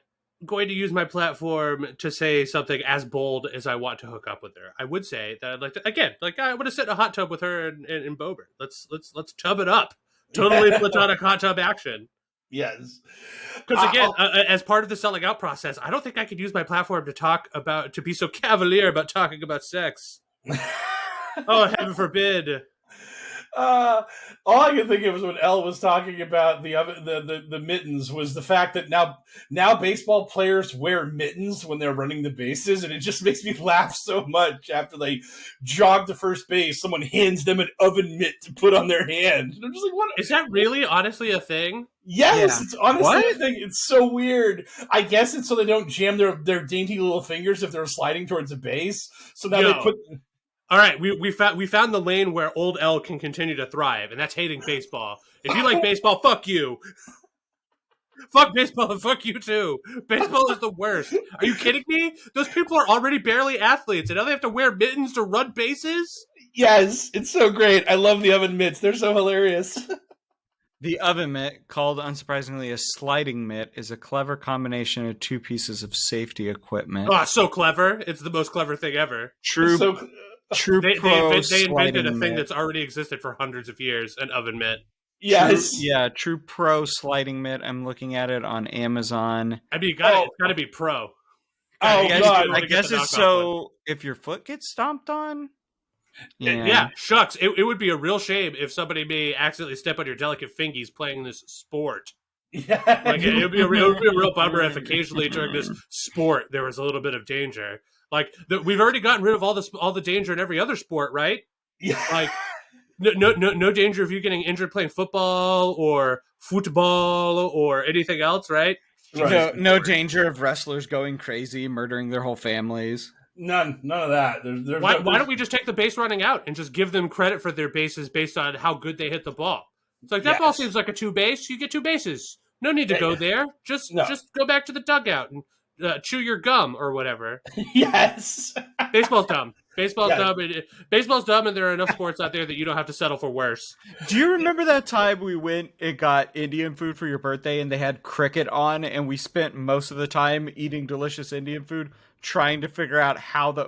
going to use my platform to say something as bold as I want to hook up with her. I would say that I'd like to, again, like I would have sit in a hot tub with her in Bober. Let's tub it up. Totally platonic hot tub action. Yes. Because again, as part of the selling out process, I don't think I could use my platform to be so cavalier about talking about sex. Oh, heaven forbid. All I could think of was when Elle was talking about the mittens was the fact that now baseball players wear mittens when they're running the bases, and it just makes me laugh so much. After they jog to first base, someone hands them an oven mitt to put on their hand. And I'm just like, what? Is that really honestly a thing? Yes, yeah. It's honestly a thing. It's so weird. I guess it's so they don't jam their dainty little fingers if they're sliding towards a base. So now they put... All right, we found the lane where old L can continue to thrive, and that's hating baseball. If you like baseball, fuck you. Fuck baseball and fuck you too. Baseball is the worst. Are you kidding me? Those people are already barely athletes, and now they have to wear mittens to run bases? Yes, it's so great. I love the oven mitts. They're so hilarious. The oven mitt, called unsurprisingly a sliding mitt, is a clever combination of two pieces of safety equipment. Oh, so clever. It's the most clever thing ever. True They invented a thing mitt. that's already existed for hundreds of years, an oven mitt. Yes. True Pro sliding mitt. I'm looking at it on Amazon. I mean, it's got to be pro. I guess it's so if your foot gets stomped on. Yeah, shucks. It would be a real shame if somebody may accidentally step on your delicate fingies playing this sport. Yeah. Like, it would be a real bummer if occasionally during this sport there was a little bit of danger. Like we've already gotten rid of all the danger in every other sport, right? Yeah. Like no danger of you getting injured playing football or anything else, right? Right. No danger of wrestlers going crazy, murdering their whole families. None of that. Why don't we just take the base running out and just give them credit for their bases based on how good they hit the ball? It's like, that ball seems like a 2 base. You get 2 bases. No need to go there. Just go back to the dugout and chew your gum or whatever. Yes. Baseball's dumb. Baseball's dumb, and there are enough sports out there that you don't have to settle for worse. Do you remember that time we went and got Indian food for your birthday and they had cricket on, and we spent most of the time eating delicious Indian food trying to figure out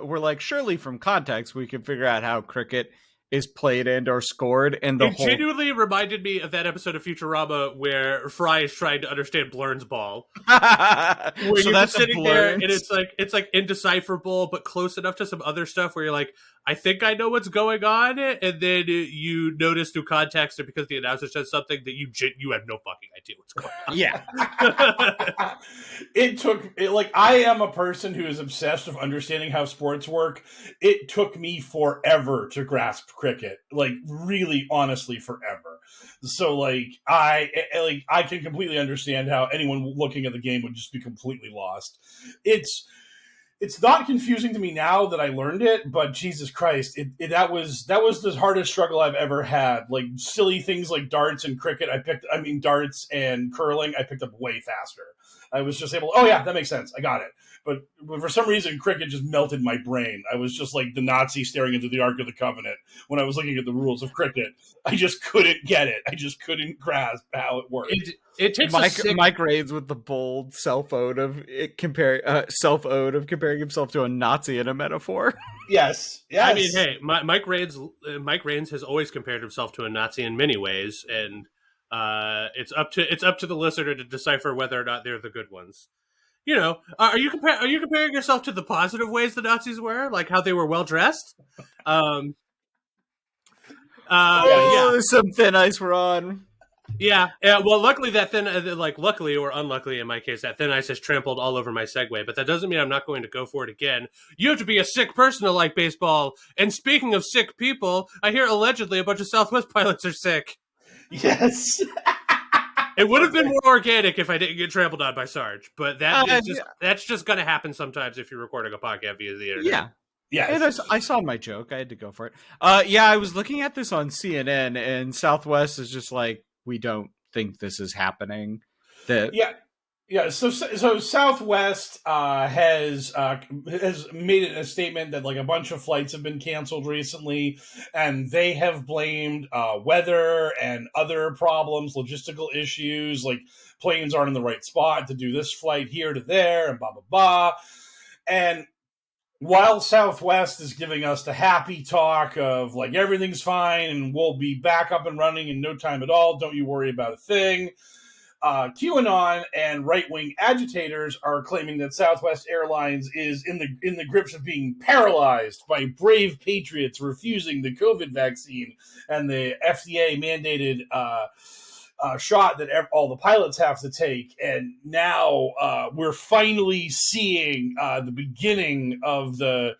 we're like, surely from context we can figure out how cricket is played and or scored, and it genuinely reminded me of that episode of Futurama where Fry is trying to understand Blurn's ball. Where so you're that's just sitting there and it's like indecipherable, but close enough to some other stuff where you're like, I think I know what's going on, and then you notice through context, or because the announcer says something that you have no fucking idea what's going on. Yeah. I am a person who is obsessed with understanding how sports work. It took me forever to grasp cricket, like really honestly forever. So I can completely understand how anyone looking at the game would just be completely lost. It's not confusing to me now that I learned it, but Jesus Christ, that was the hardest struggle I've ever had. Like silly things like darts and cricket, darts and curling, I picked up way faster. I was just able, that makes sense. I got it. But for some reason, cricket just melted my brain. I was just like the Nazi staring into the Ark of the Covenant when I was looking at the rules of cricket. I just couldn't get it. I just couldn't grasp how it worked. It takes Mike Raids with the bold self-ode of comparing himself to a Nazi in a metaphor. Yes. I mean, hey, Mike Raines has always compared himself to a Nazi in many ways, and it's up to the listener to decipher whether or not they're the good ones. You know, are you comparing yourself to the positive ways the Nazis were, like how they were well dressed? Some thin ice were on. Yeah. Well, luckily luckily or unluckily in my case, that thin ice has trampled all over my segue. But that doesn't mean I'm not going to go for it again. You have to be a sick person to like baseball. And speaking of sick people, I hear allegedly a bunch of Southwest pilots are sick. Yes. It would have been more organic if I didn't get trampled on by Sarge, but that's just going to happen sometimes if you're recording a podcast via the internet. Yeah. And I saw my joke. I had to go for it. I was looking at this on CNN, and Southwest is just like, we don't think this is happening. So Southwest has made a statement that like a bunch of flights have been canceled recently, and they have blamed weather and other problems, logistical issues, like planes aren't in the right spot to do this flight here to there, and blah blah blah. And while Southwest is giving us the happy talk of like everything's fine and we'll be back up and running in no time at all, don't you worry about a thing. QAnon and right-wing agitators are claiming that Southwest Airlines is in the grips of being paralyzed by brave patriots refusing the COVID vaccine and the FDA mandated shot that all the pilots have to take. And now we're finally seeing the beginning of the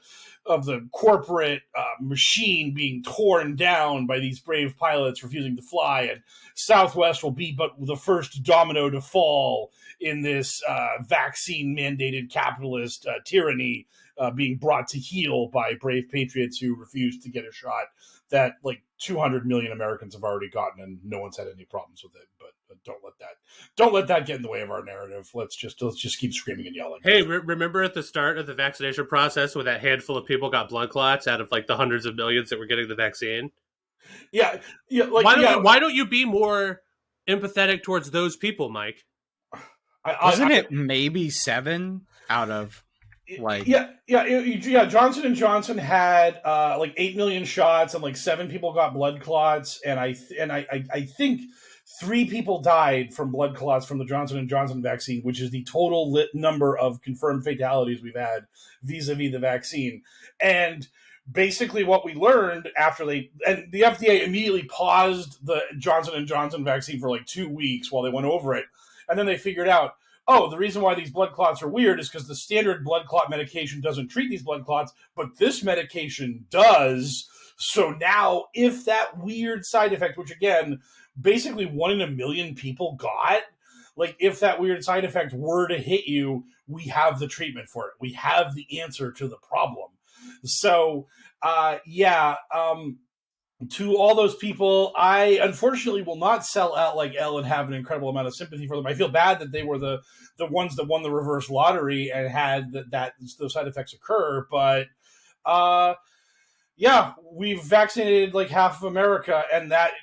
corporate machine being torn down by these brave pilots refusing to fly, and Southwest will be but the first domino to fall in this vaccine-mandated capitalist tyranny being brought to heel by brave patriots who refuse to get a shot that like 200 million Americans have already gotten, and no one's had any problems with it. But don't let that get in the way of our narrative. Let's just keep screaming and yelling. Hey, remember at the start of the vaccination process when that handful of people got blood clots out of like the hundreds of millions that were getting the vaccine? Yeah. Why don't you be more empathetic towards those people, Mike? Wasn't it maybe 7 out of like? Yeah. Johnson & Johnson had like 8 million shots, and like 7 people got blood clots, and I think 3 people died from blood clots from the Johnson & Johnson vaccine, which is the total number of confirmed fatalities we've had vis-a-vis the vaccine. And basically what we learned after the FDA immediately paused the Johnson & Johnson vaccine for like 2 weeks while they went over it. And then they figured out, the reason why these blood clots are weird is because the standard blood clot medication doesn't treat these blood clots, but this medication does. So now, if that weird side effect, which again, basically 1 in a million people got, like if that weird side effect were to hit you, we have the treatment for it. We have the answer to the problem. So, to all those people, I unfortunately will not sell out like Elle and have an incredible amount of sympathy for them. I feel bad that they were the ones that won the reverse lottery and had that those side effects occur. But we've vaccinated like half of America, and that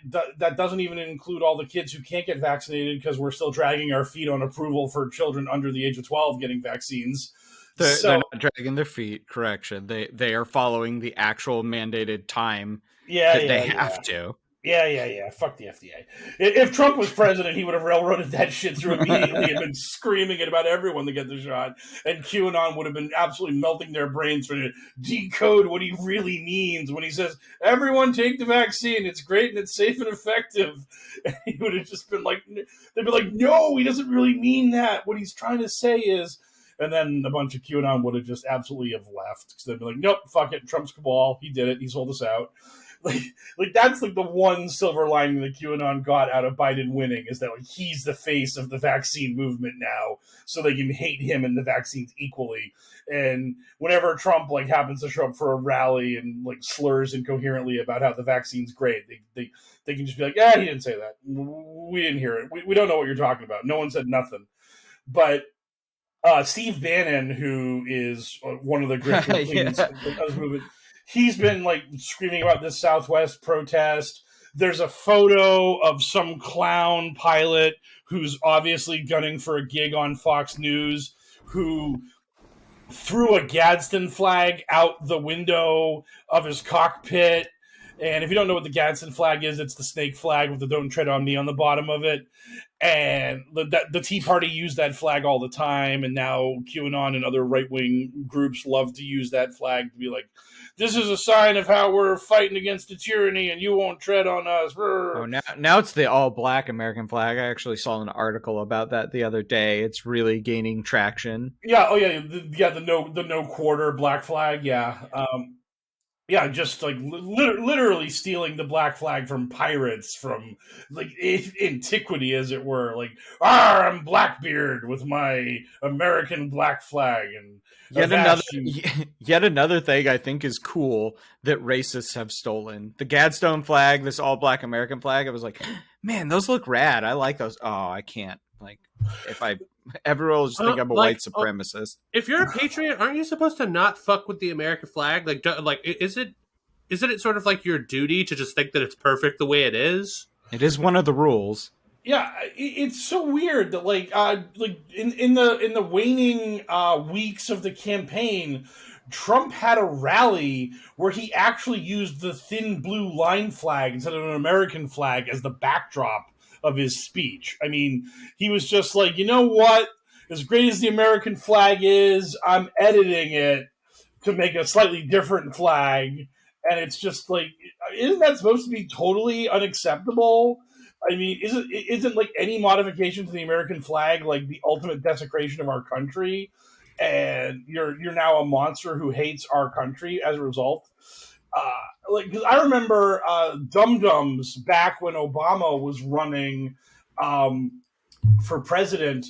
doesn't even include all the kids who can't get vaccinated because we're still dragging our feet on approval for children under the age of 12 getting vaccines. They're not dragging their feet. Correction. They are following the actual mandated time. They have to. Yeah. Fuck the FDA. If Trump was president, he would have railroaded that shit through immediately and been screaming it about everyone to get the shot. And QAnon would have been absolutely melting their brains trying to decode what he really means when he says, everyone take the vaccine. It's great and it's safe and effective. And he would have just been like, they'd be like, no, he doesn't really mean that. What he's trying to say is, and then a bunch of QAnon would have just absolutely have left. Because they'd be like, nope, fuck it. Trump's cabal. He did it. He sold us out. Like that's like the one silver lining that QAnon got out of Biden winning is that like he's the face of the vaccine movement now, so they can hate him and the vaccines equally. And whenever Trump like happens to show up for a rally and like slurs incoherently about how the vaccine's great, they can just be like, yeah, he didn't say that. We didn't hear it. We don't know what you're talking about. No one said nothing. But Steve Bannon, who is one of the Gryfter queens of this movement, he's been like screaming about this Southwest protest. There's a photo of some clown pilot who's obviously gunning for a gig on Fox News who threw a Gadsden flag out the window of his cockpit. And if you don't know what the Gadsden flag is, it's the snake flag with the "Don't Tread on Me" on the bottom of it. And the Tea Party used that flag all the time, and now QAnon and other right-wing groups love to use that flag to be like, this is a sign of how we're fighting against the tyranny, and you won't tread on us. Oh, now it's the all-black American flag. I actually saw an article about that the other day. It's really gaining traction. Yeah, the no quarter black flag, yeah. Just like literally stealing the black flag from pirates from like antiquity, as it were. Like, I'm Blackbeard with my American black flag, and yet another thing I think is cool that racists have stolen. The Gadsden flag, this all black American flag. I was like, man, those look rad. I like those. Oh, I can't. Like, everyone will just think I'm a white supremacist. If you're a patriot, aren't you supposed to not fuck with the American flag? Isn't it sort of like your duty to just think that it's perfect the way it is? It is one of the rules. Yeah, it's so weird that in the waning weeks of the campaign, Trump had a rally where he actually used the thin blue line flag instead of an American flag as the backdrop of his speech. I mean, he was just like, you know what? As great as the American flag is, I'm editing it to make a slightly different flag. And it's just like, isn't that supposed to be totally unacceptable? I mean, isn't like any modification to the American flag like the ultimate desecration of our country? And you're now a monster who hates our country as a result. Because I remember dum-dums back when Obama was running for president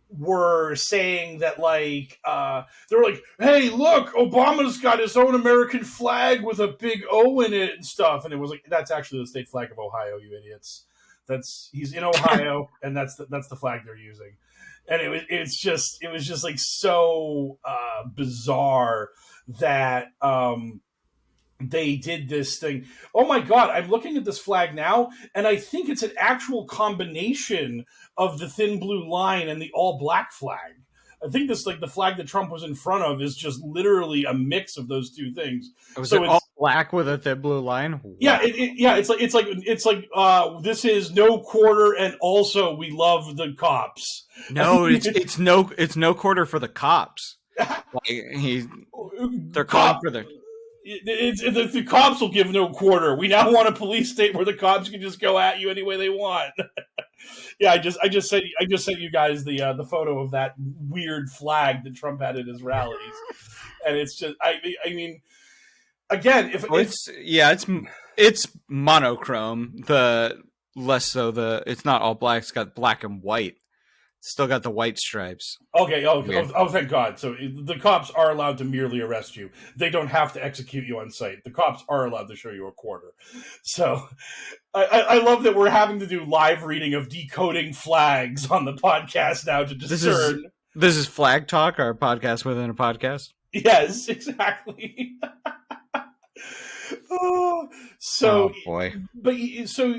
were saying that they were like, hey, look, Obama's got his own American flag with a big O in it and stuff. And it was like, that's actually the state flag of Ohio, you idiots. He's in Ohio, and that's the flag they're using. And it was just like so bizarre that they did this thing. Oh my God, I'm looking at this flag now, and I think it's an actual combination of the thin blue line and the all black flag. I think this, like the flag that Trump was in front of, is just literally a mix of those two things. Was it all black with a thin blue line? Wow. Yeah, it's like this is no quarter, and also we love the cops. No, it's no quarter for the cops. They're calling for the. The cops will give no quarter. We now want a police state where the cops can just go at you any way they want. Yeah, I just sent you guys the photo of that weird flag that Trump had at his rallies, and it's just I mean, again, if it's monochrome. The less so it's not all black. It's got black and white. It's still got the white stripes. Okay. Oh, thank God. So the cops are allowed to merely arrest you. They don't have to execute you on site. The cops are allowed to show you a quarter. So I love that we're having to do live reading of decoding flags on the podcast now to discern. This is Flag Talk, our podcast within a podcast. Yes, exactly. Oh boy. But so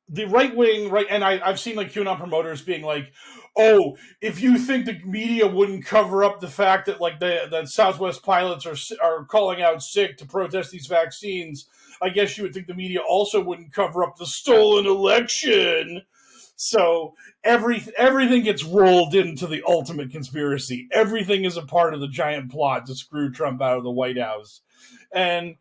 the right wing, right, and I've seen like QAnon promoters being like, "Oh, if you think the media wouldn't cover up the fact that like that Southwest pilots are calling out sick to protest these vaccines, I guess you would think the media also wouldn't cover up the stolen election." So everything gets rolled into the ultimate conspiracy. Everything is a part of the giant plot to screw Trump out of the White House. And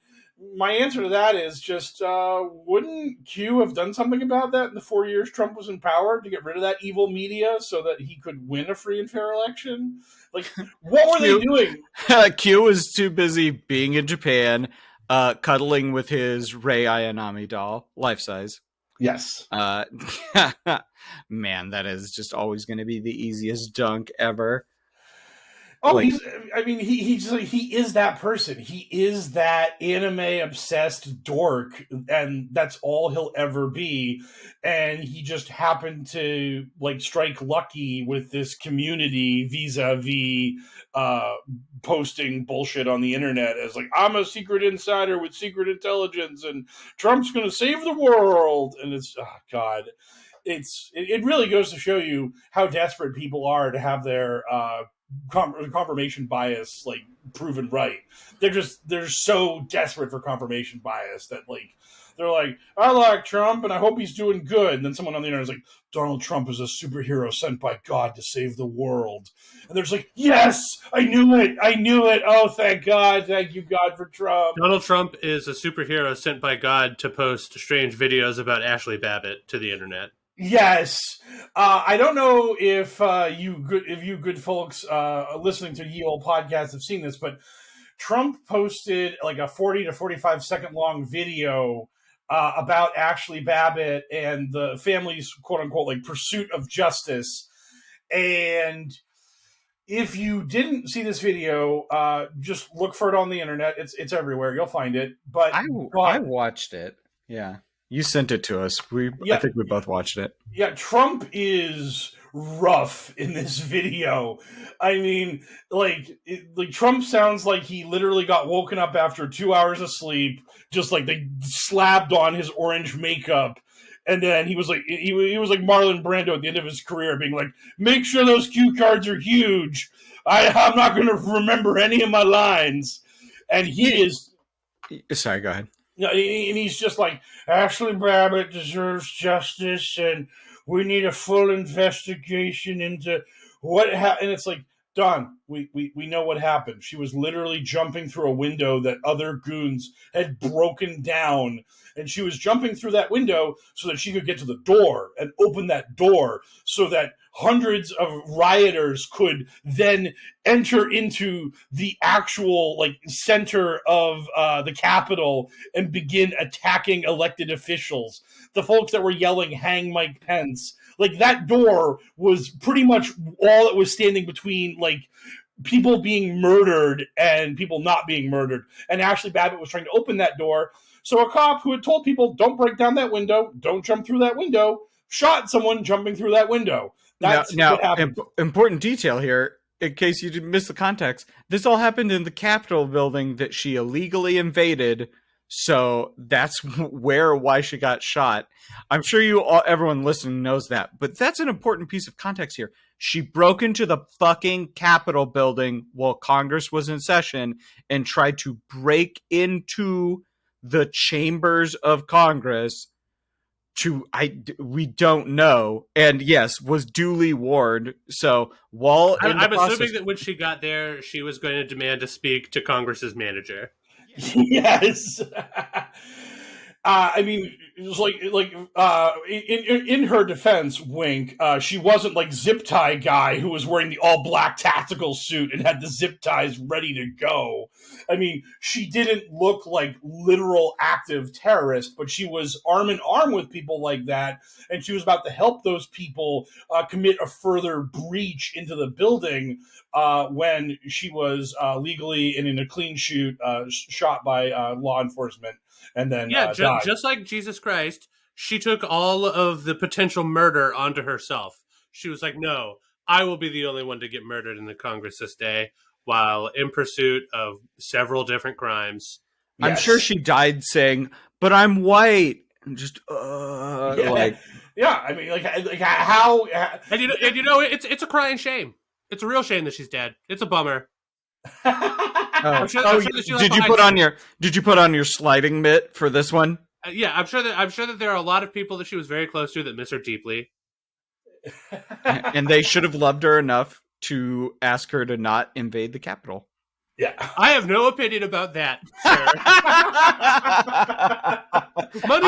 my answer to that is just, wouldn't Q have done something about that in the 4 years Trump was in power to get rid of that evil media so that he could win a free and fair election? Like, what were they doing? Q was too busy being in Japan, cuddling with his Rei Ayanami doll, life size. Yes. Man, that is just always going to be the easiest dunk ever. Oh, like, he is that person. He is that anime obsessed dork, and that's all he'll ever be. And he just happened to like strike lucky with this community vis-a-vis posting bullshit on the internet as like, I'm a secret insider with secret intelligence, and Trump's going to save the world. And it's, oh God. It really goes to show you how desperate people are to have their confirmation bias like proven right. They're so desperate for confirmation bias that like they're like, I like Trump and I hope he's doing good. And then someone on the internet is like, Donald Trump is a superhero sent by God to save the world. And they're just like, yes, I knew it. Oh, thank God. Thank you, God, for Trump. Donald Trump is a superhero sent by God to post strange videos about Ashley Babbitt to the internet. Yes. I don't know if you good folks listening to Ye Olde Podcast have seen this, but Trump posted like a 40 to 45 second long video about Ashley Babbitt and the family's quote unquote like pursuit of justice. And if you didn't see this video, just look for it on the internet. It's everywhere. You'll find it. But I watched it. Yeah. You sent it to us. I think we both watched it. Yeah, Trump is rough in this video. I mean, like Trump sounds like he literally got woken up after 2 hours of sleep, just like they slapped on his orange makeup. And then he was like Marlon Brando at the end of his career, being like, make sure those cue cards are huge. I'm not going to remember any of my lines. And he is... Sorry, go ahead. And he's just like, Ashley Babbitt deserves justice, and we need a full investigation into what happened. And it's like, Don, we know what happened. She was literally jumping through a window that other goons had broken down, and she was jumping through that window so that she could get to the door and open that door so that hundreds of rioters could then enter into the actual like center of the Capitol and begin attacking elected officials. The folks that were yelling, hang Mike Pence. Like that door was pretty much all that was standing between like people being murdered and people not being murdered. And Ashley Babbitt was trying to open that door. So a cop who had told people, don't break down that window, don't jump through that window, shot someone jumping through that window. That's what happened. Important detail here, in case you didn't miss the context. This all happened in the Capitol building that she illegally invaded. So that's why she got shot. I'm sure everyone listening knows that, but that's an important piece of context here. She broke into the fucking Capitol building while Congress was in session and tried to break into the chambers of Congress we don't know, and yes, was duly warned. So while I'm assuming that when she got there, she was going to demand to speak to Congress's manager. Yes. I mean, it was in her defense, Wink, she wasn't like zip tie guy who was wearing the all black tactical suit and had the zip ties ready to go. I mean, she didn't look like literal active terrorist, but she was arm in arm with people like that, and she was about to help those people commit a further breach into the building when she was legally and in a clean shoot shot by law enforcement. And then just like Jesus Christ, she took all of the potential murder onto herself. She was like, no, I will be the only one to get murdered in the Congress this day, while in pursuit of several different crimes. Yes. I'm sure she died saying, but I'm white. And just, like... Yeah, I mean, like how... And you know, it's a crying shame. It's a real shame that she's dead. It's a bummer. I'm sure did you put on your sliding mitt for this one? Yeah, I'm sure that there are a lot of people that she was very close to that miss her deeply, and they should have loved her enough to ask her to not invade the Capitol. Yeah, I have no opinion about that, sir. Money,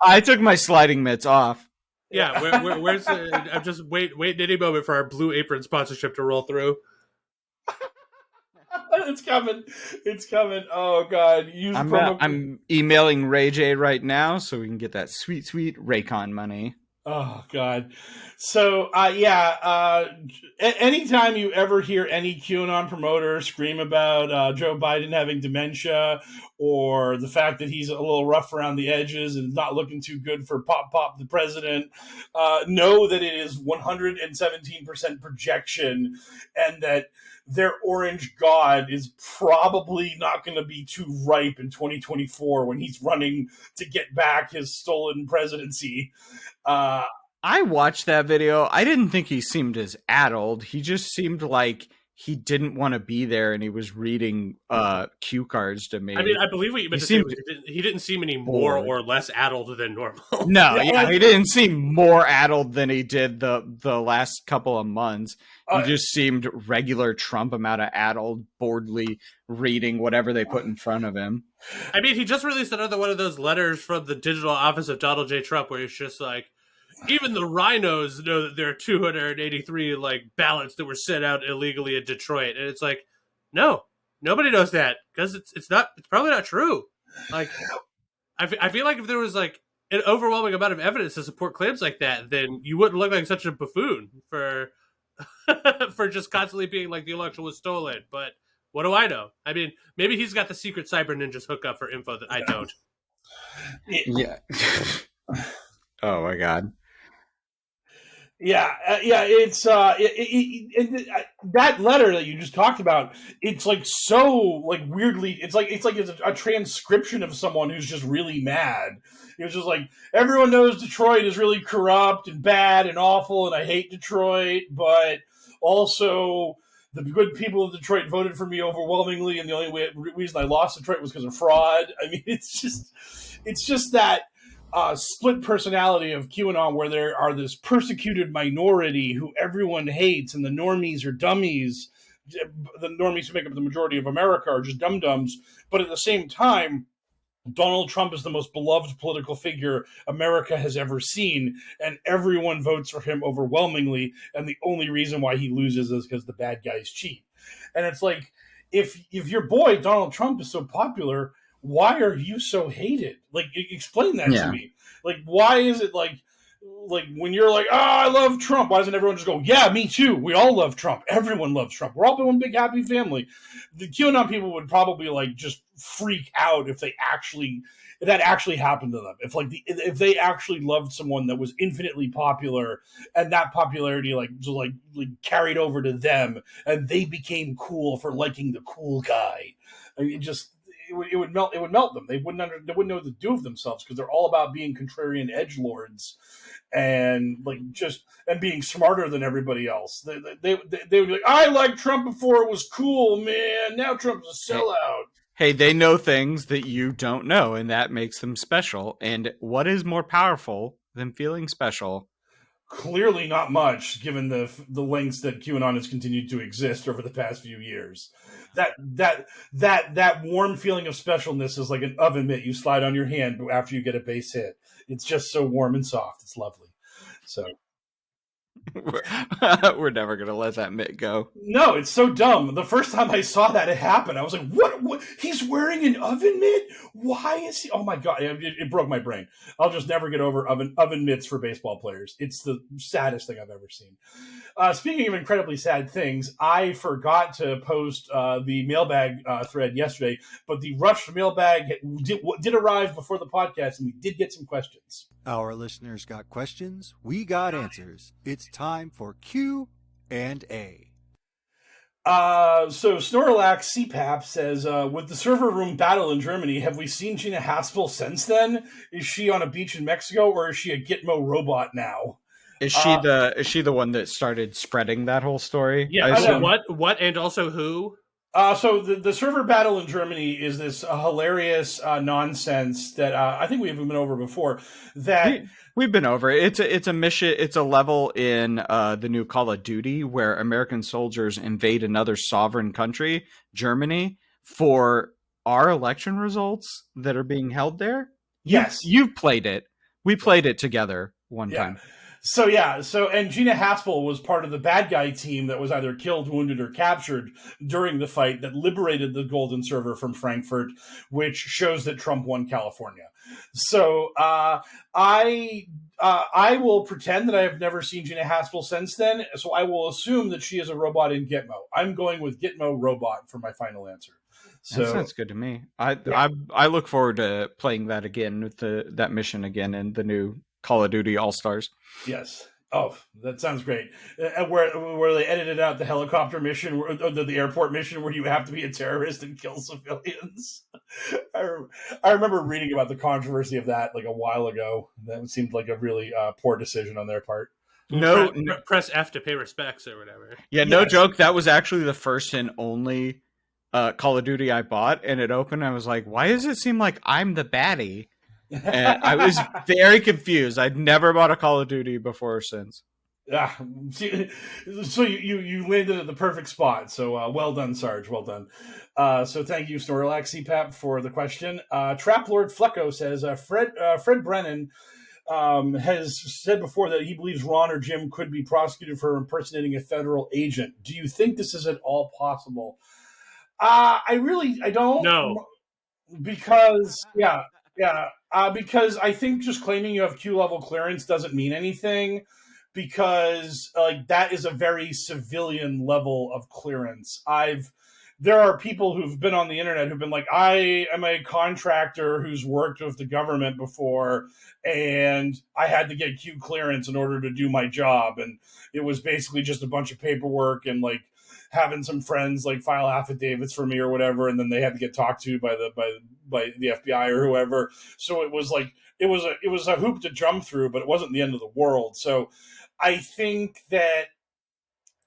I took my sliding mitts off. Yeah, where's I'm just waiting any moment for our Blue Apron sponsorship to roll through. It's coming. Oh God! I'm emailing Ray J right now so we can get that sweet Raycon money. Oh God! So anytime you ever hear any QAnon promoter scream about Joe Biden having dementia or the fact that he's a little rough around the edges and not looking too good for Pop the president, know that it is 117% projection, and that their orange god is probably not going to be too ripe in 2024 when he's running to get back his stolen presidency. I watched that video. I didn't think he seemed as addled. He just seemed like he didn't want to be there, and he was reading cue cards to me. I mean, I believe what you meant to say was he didn't seem any more or less addled than normal. No, he didn't seem more addled than he did the last couple of months. He just seemed regular Trump amount of addled, boredly reading whatever they put in front of him. I mean, he just released another one of those letters from the digital office of Donald J. Trump where he's just like, even the rhinos know that there are 283 like ballots that were sent out illegally in Detroit, and it's like, no, nobody knows that because it's probably not true. Like, I feel like if there was like an overwhelming amount of evidence to support claims like that, then you wouldn't look like such a buffoon for just constantly being like the election was stolen. But what do I know? I mean, maybe he's got the secret cyber ninjas hookup for info that I don't. Yeah. Oh my God. Yeah, it's that letter that you just talked about. It's like so like weirdly. It's a transcription of someone who's just really mad. It's just like, everyone knows Detroit is really corrupt and bad and awful, and I hate Detroit, but also the good people of Detroit voted for me overwhelmingly, and the only reason I lost Detroit was because of fraud. I mean, it's just that. Split personality of QAnon, where there are this persecuted minority who everyone hates, and the normies are dummies. The normies who make up the majority of America are just dum-dums. But at the same time, Donald Trump is the most beloved political figure America has ever seen, and everyone votes for him overwhelmingly, and the only reason why he loses is because the bad guys cheat. And it's like, if your boy Donald Trump is so popular, why are you so hated? Like, explain that to me. Like, why is it like when you're like, I love Trump, why doesn't everyone just go, yeah, me too? We all love Trump. Everyone loves Trump. We're all one big happy family. The QAnon people would probably like just freak out if that actually happened to them. If they actually loved someone that was infinitely popular, and that popularity like carried over to them, and they became cool for liking the cool guy. I mean, it would melt them. They wouldn't know what to do with themselves, because they're all about being contrarian edgelords and being smarter than everybody else. They would be like, I liked Trump before it was cool, man. Now Trump's a sellout. Hey, they know things that you don't know, and that makes them special. And what is more powerful than feeling special? Clearly not much, given the lengths that QAnon has continued to exist over the past few years. That warm feeling of specialness is like an oven mitt you slide on your hand after you get a base hit. It's just so warm and soft. It's lovely. So We're never gonna let that mitt go. no, it's so dumb. The first time I saw that it happen, I was like, what? He's wearing an oven mitt? Why is he? Oh my God. It broke my brain. I'll just never get over oven mitts for baseball players. It's the saddest thing I've ever seen. Speaking of incredibly sad things, I forgot to post the mailbag thread yesterday, but the rushed mailbag did arrive before the podcast, and we did get some questions. Our listeners got questions. We got answers. It's time for Q&A. So Snorlax CPAP says, with the server room battle in Germany, have we seen Gina Haspel since then? Is she on a beach in Mexico, or is she a Gitmo robot now? Is she the one that started spreading that whole story? Yeah. What, and also who? So the server battle in Germany is this hilarious nonsense that I think we've been over before. That we've been over it. It's a mission. It's a level in the new Call of Duty where American soldiers invade another sovereign country, Germany, for our election results that are being held there. Yes, you've played it. We played it together one time. So and Gina Haspel was part of the bad guy team that was either killed, wounded, or captured during the fight that liberated the Golden Server from Frankfurt, which shows that Trump won California. So I will pretend that I have never seen Gina Haspel since then, so I will assume that she is a robot in Gitmo. I'm going with Gitmo robot for my final answer. So that sounds good to me. I look forward to playing that again with that mission again in the new Call of Duty All-Stars. Yes. Oh, that sounds great. Where they edited out the helicopter mission, the airport mission, where you have to be a terrorist and kill civilians. I remember reading about the controversy of that like a while ago. That seemed like a really poor decision on their part. No, press F to pay respects or whatever. Yeah, no joke. That was actually the first and only Call of Duty I bought, and it opened. I was like, "Why does it seem like I'm the baddie?" And I was very confused. I'd never bought a Call of Duty before or since. Yeah, so you landed at the perfect spot. So well done, Sarge. Well done. So thank you, Snorlax CPAP, for the question. Trap Lord Flecko says Fred Brennan has said before that he believes Ron or Jim could be prosecuted for impersonating a federal agent. Do you think this is at all possible? I don't. No, because because I think just claiming you have Q level clearance doesn't mean anything, because that is a very civilian level of clearance. There are people who've been on the internet who've been like, I am a contractor who's worked with the government before, and I had to get Q clearance in order to do my job, and it was basically just a bunch of paperwork and like having some friends like file affidavits for me or whatever, and then they had to get talked to by the FBI or whoever. So it was like it was a hoop to jump through, but it wasn't the end of the world. So I think that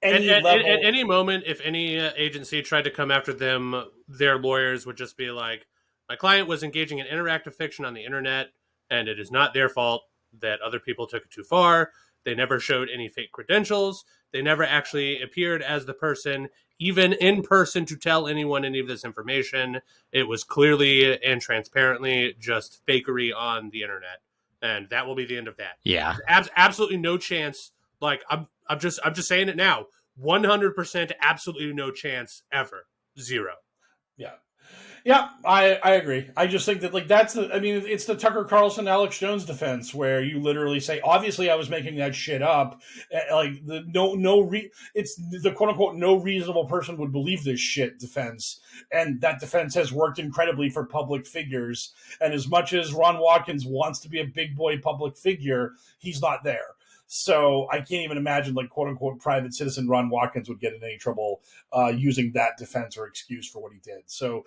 at any moment, if any agency tried to come after them, their lawyers would just be like, "My client was engaging in interactive fiction on the internet, and it is not their fault that other people took it too far. They never showed any fake credentials. They never actually appeared as the person, even in person, to tell anyone any of this information. It was clearly and transparently just fakery on the internet, and that will be the end of that." Yeah, absolutely no chance. Like I'm just saying it now. 100%, absolutely no chance ever. Zero. Yeah, I agree. I just think that it's the Tucker Carlson, Alex Jones defense, where you literally say, obviously I was making that shit up. It's the quote unquote no reasonable person would believe this shit defense, and that defense has worked incredibly for public figures. And as much as Ron Watkins wants to be a big boy public figure, he's not there. So I can't even imagine, like, quote unquote private citizen Ron Watkins would get in any trouble using that defense or excuse for what he did. So,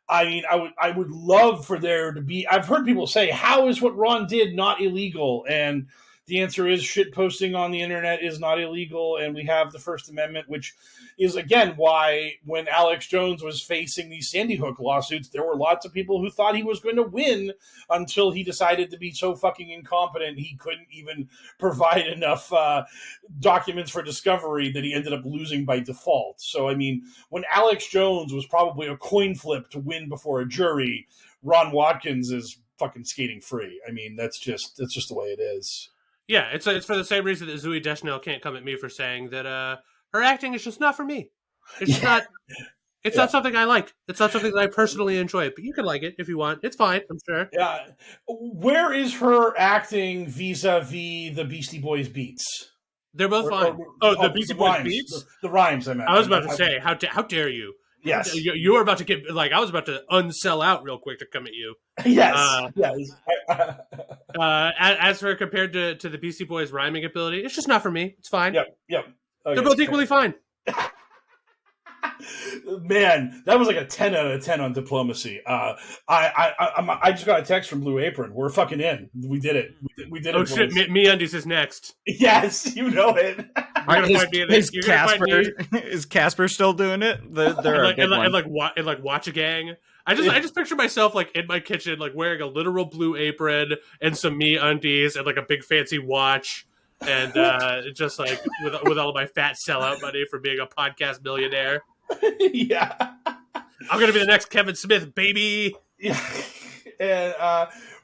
I mean, I would love for there to be. I've heard people say, "How is what Ron did not illegal?" And the answer is shit posting on the internet is not illegal, and we have the First Amendment, which is, again, why when Alex Jones was facing these Sandy Hook lawsuits, there were lots of people who thought he was going to win until he decided to be so fucking incompetent he couldn't even provide enough documents for discovery that he ended up losing by default. So, I mean, when Alex Jones was probably a coin flip to win before a jury, Ron Watkins is fucking skating free. I mean, that's just the way it is. Yeah, it's for the same reason that Zooey Deschanel can't come at me for saying that her acting is just not for me. It's not. It's not something I like. It's not something that I personally enjoy. But you can like it if you want. It's fine, I'm sure. Yeah. Where is her acting vis-a-vis the Beastie Boys beats? They're both fine. The Beastie Boys beats? The rhymes, I meant. I was about to say, how dare you? Yes. You were about to get, I was about to unsell out real quick to come at you. Yes. Yes. As for compared to the Beastie Boys rhyming ability, it's just not for me. It's fine. Yep. They're both equally fine. Man, that was like a 10 out of 10 on diplomacy. I just got a text from Blue Apron. We're fucking in. We did it. We did it. Oh shit! MeUndies is next. Yes, you know it. Is Casper still doing it? And watch a gang. I just picture myself like in my kitchen, like wearing a literal blue apron and some MeUndies and like a big fancy watch, and just like with all of my fat sellout money for being a podcast millionaire. Yeah, I'm gonna be the next Kevin Smith, baby. Yeah. And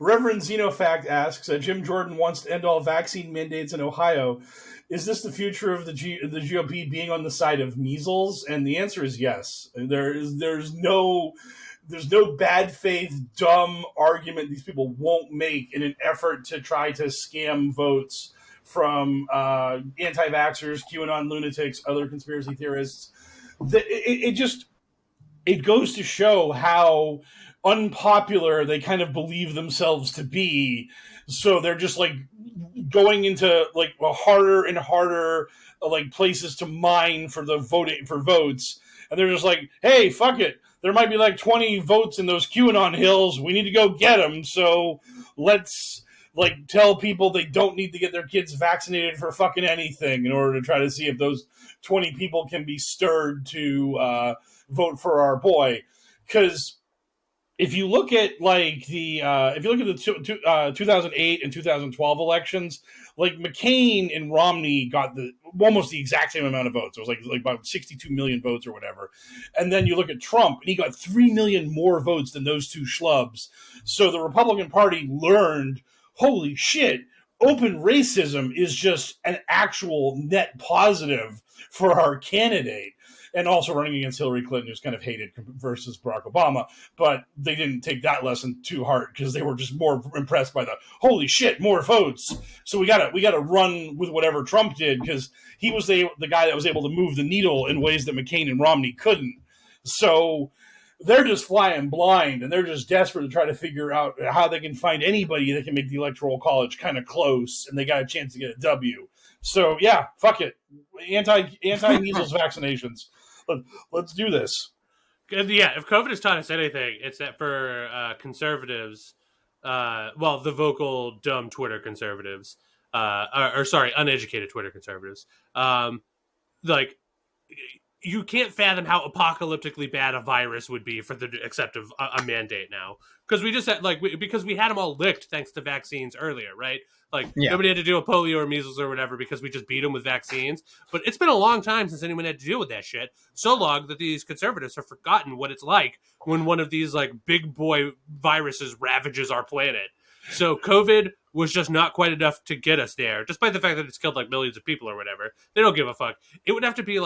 Reverend Xenofact asks, Jim Jordan wants to end all vaccine mandates in Ohio. Is this the future of the GOP being on the side of measles? And the answer is yes. There's no bad faith, dumb argument these people won't make in an effort to try to scam votes from anti-vaxxers, QAnon lunatics, other conspiracy theorists. It goes to show how unpopular they kind of believe themselves to be. So they're just like going into like a harder and harder like places to mine for the votes. And they're just like, hey, fuck it. There might be like 20 votes in those QAnon hills. We need to go get them. So let's like tell people they don't need to get their kids vaccinated for fucking anything in order to try to see if those 20 people can be stirred to vote for our boy. Because if you look at like the 2008 and 2012 elections, like McCain and Romney got almost the exact same amount of votes. It was like about 62 million votes or whatever. And then you look at Trump, and he got 3 million more votes than those two schlubs. So the Republican Party learned, holy shit, open racism is just an actual net positive for our candidate. And also running against Hillary Clinton, who's kind of hated versus Barack Obama. But they didn't take that lesson too hard because they were just more impressed by the, holy shit, more votes. So we gotta run with whatever Trump did because he was the guy that was able to move the needle in ways that McCain and Romney couldn't. So they're just flying blind, and they're just desperate to try to figure out how they can find anybody that can make the Electoral College kind of close, and they got a chance to get a W. So yeah, fuck it. Anti-measles vaccinations. Let's do this. Yeah, if COVID has taught us anything, it's that for conservatives, the vocal, dumb Twitter conservatives, uneducated Twitter conservatives, like, you can't fathom how apocalyptically bad a virus would be for the accept of a mandate now. Because we just had, because we had them all licked thanks to vaccines earlier, right? Nobody had to do a polio or measles or whatever because we just beat them with vaccines. But it's been a long time since anyone had to deal with that shit. So long that these conservatives have forgotten what it's like when one of these big boy viruses ravages our planet. So COVID was just not quite enough to get us there, despite the fact that it's killed millions of people or whatever. They don't give a fuck. It would have to be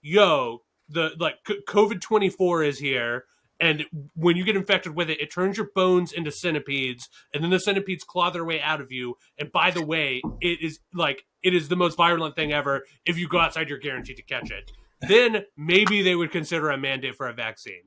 yo, COVID-24 is here. And when you get infected with it, it turns your bones into centipedes, and then the centipedes claw their way out of you. And by the way, it is the most virulent thing ever. If you go outside, you're guaranteed to catch it. Then maybe they would consider a mandate for a vaccine.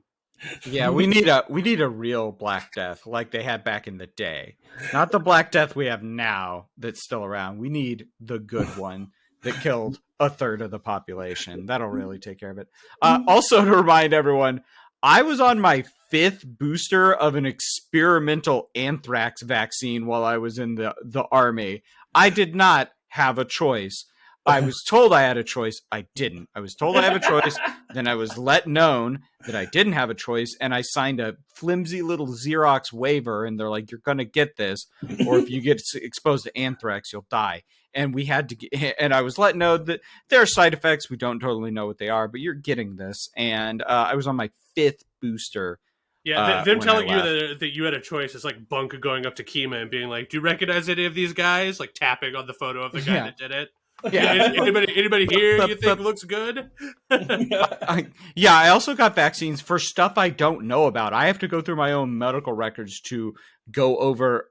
Yeah, we need a real Black Death like they had back in the day. Not the Black Death we have now that's still around. We need the good one that killed a third of the population. That'll really take care of it. Also, to remind everyone, I was on my 5th booster of an experimental anthrax vaccine while I was in the Army. I did not have a choice. I was told I had a choice. I didn't. I was told I have a choice. Then I was let known that I didn't have a choice. And I signed a flimsy little Xerox waiver. And they're like, you're going to get this. Or if you get exposed to anthrax, you'll die. And we had to get, and I was let know that there are side effects. We don't totally know what they are, but you're getting this. And I was on my 5th booster. Yeah, them telling you that you had a choice is like Bunk going up to Kima and being like, do you recognize any of these guys? Like tapping on the photo of the guy that did it. Yeah. Anybody here you think looks good? I also got vaccines for stuff I don't know about. I have to go through my own medical records to go over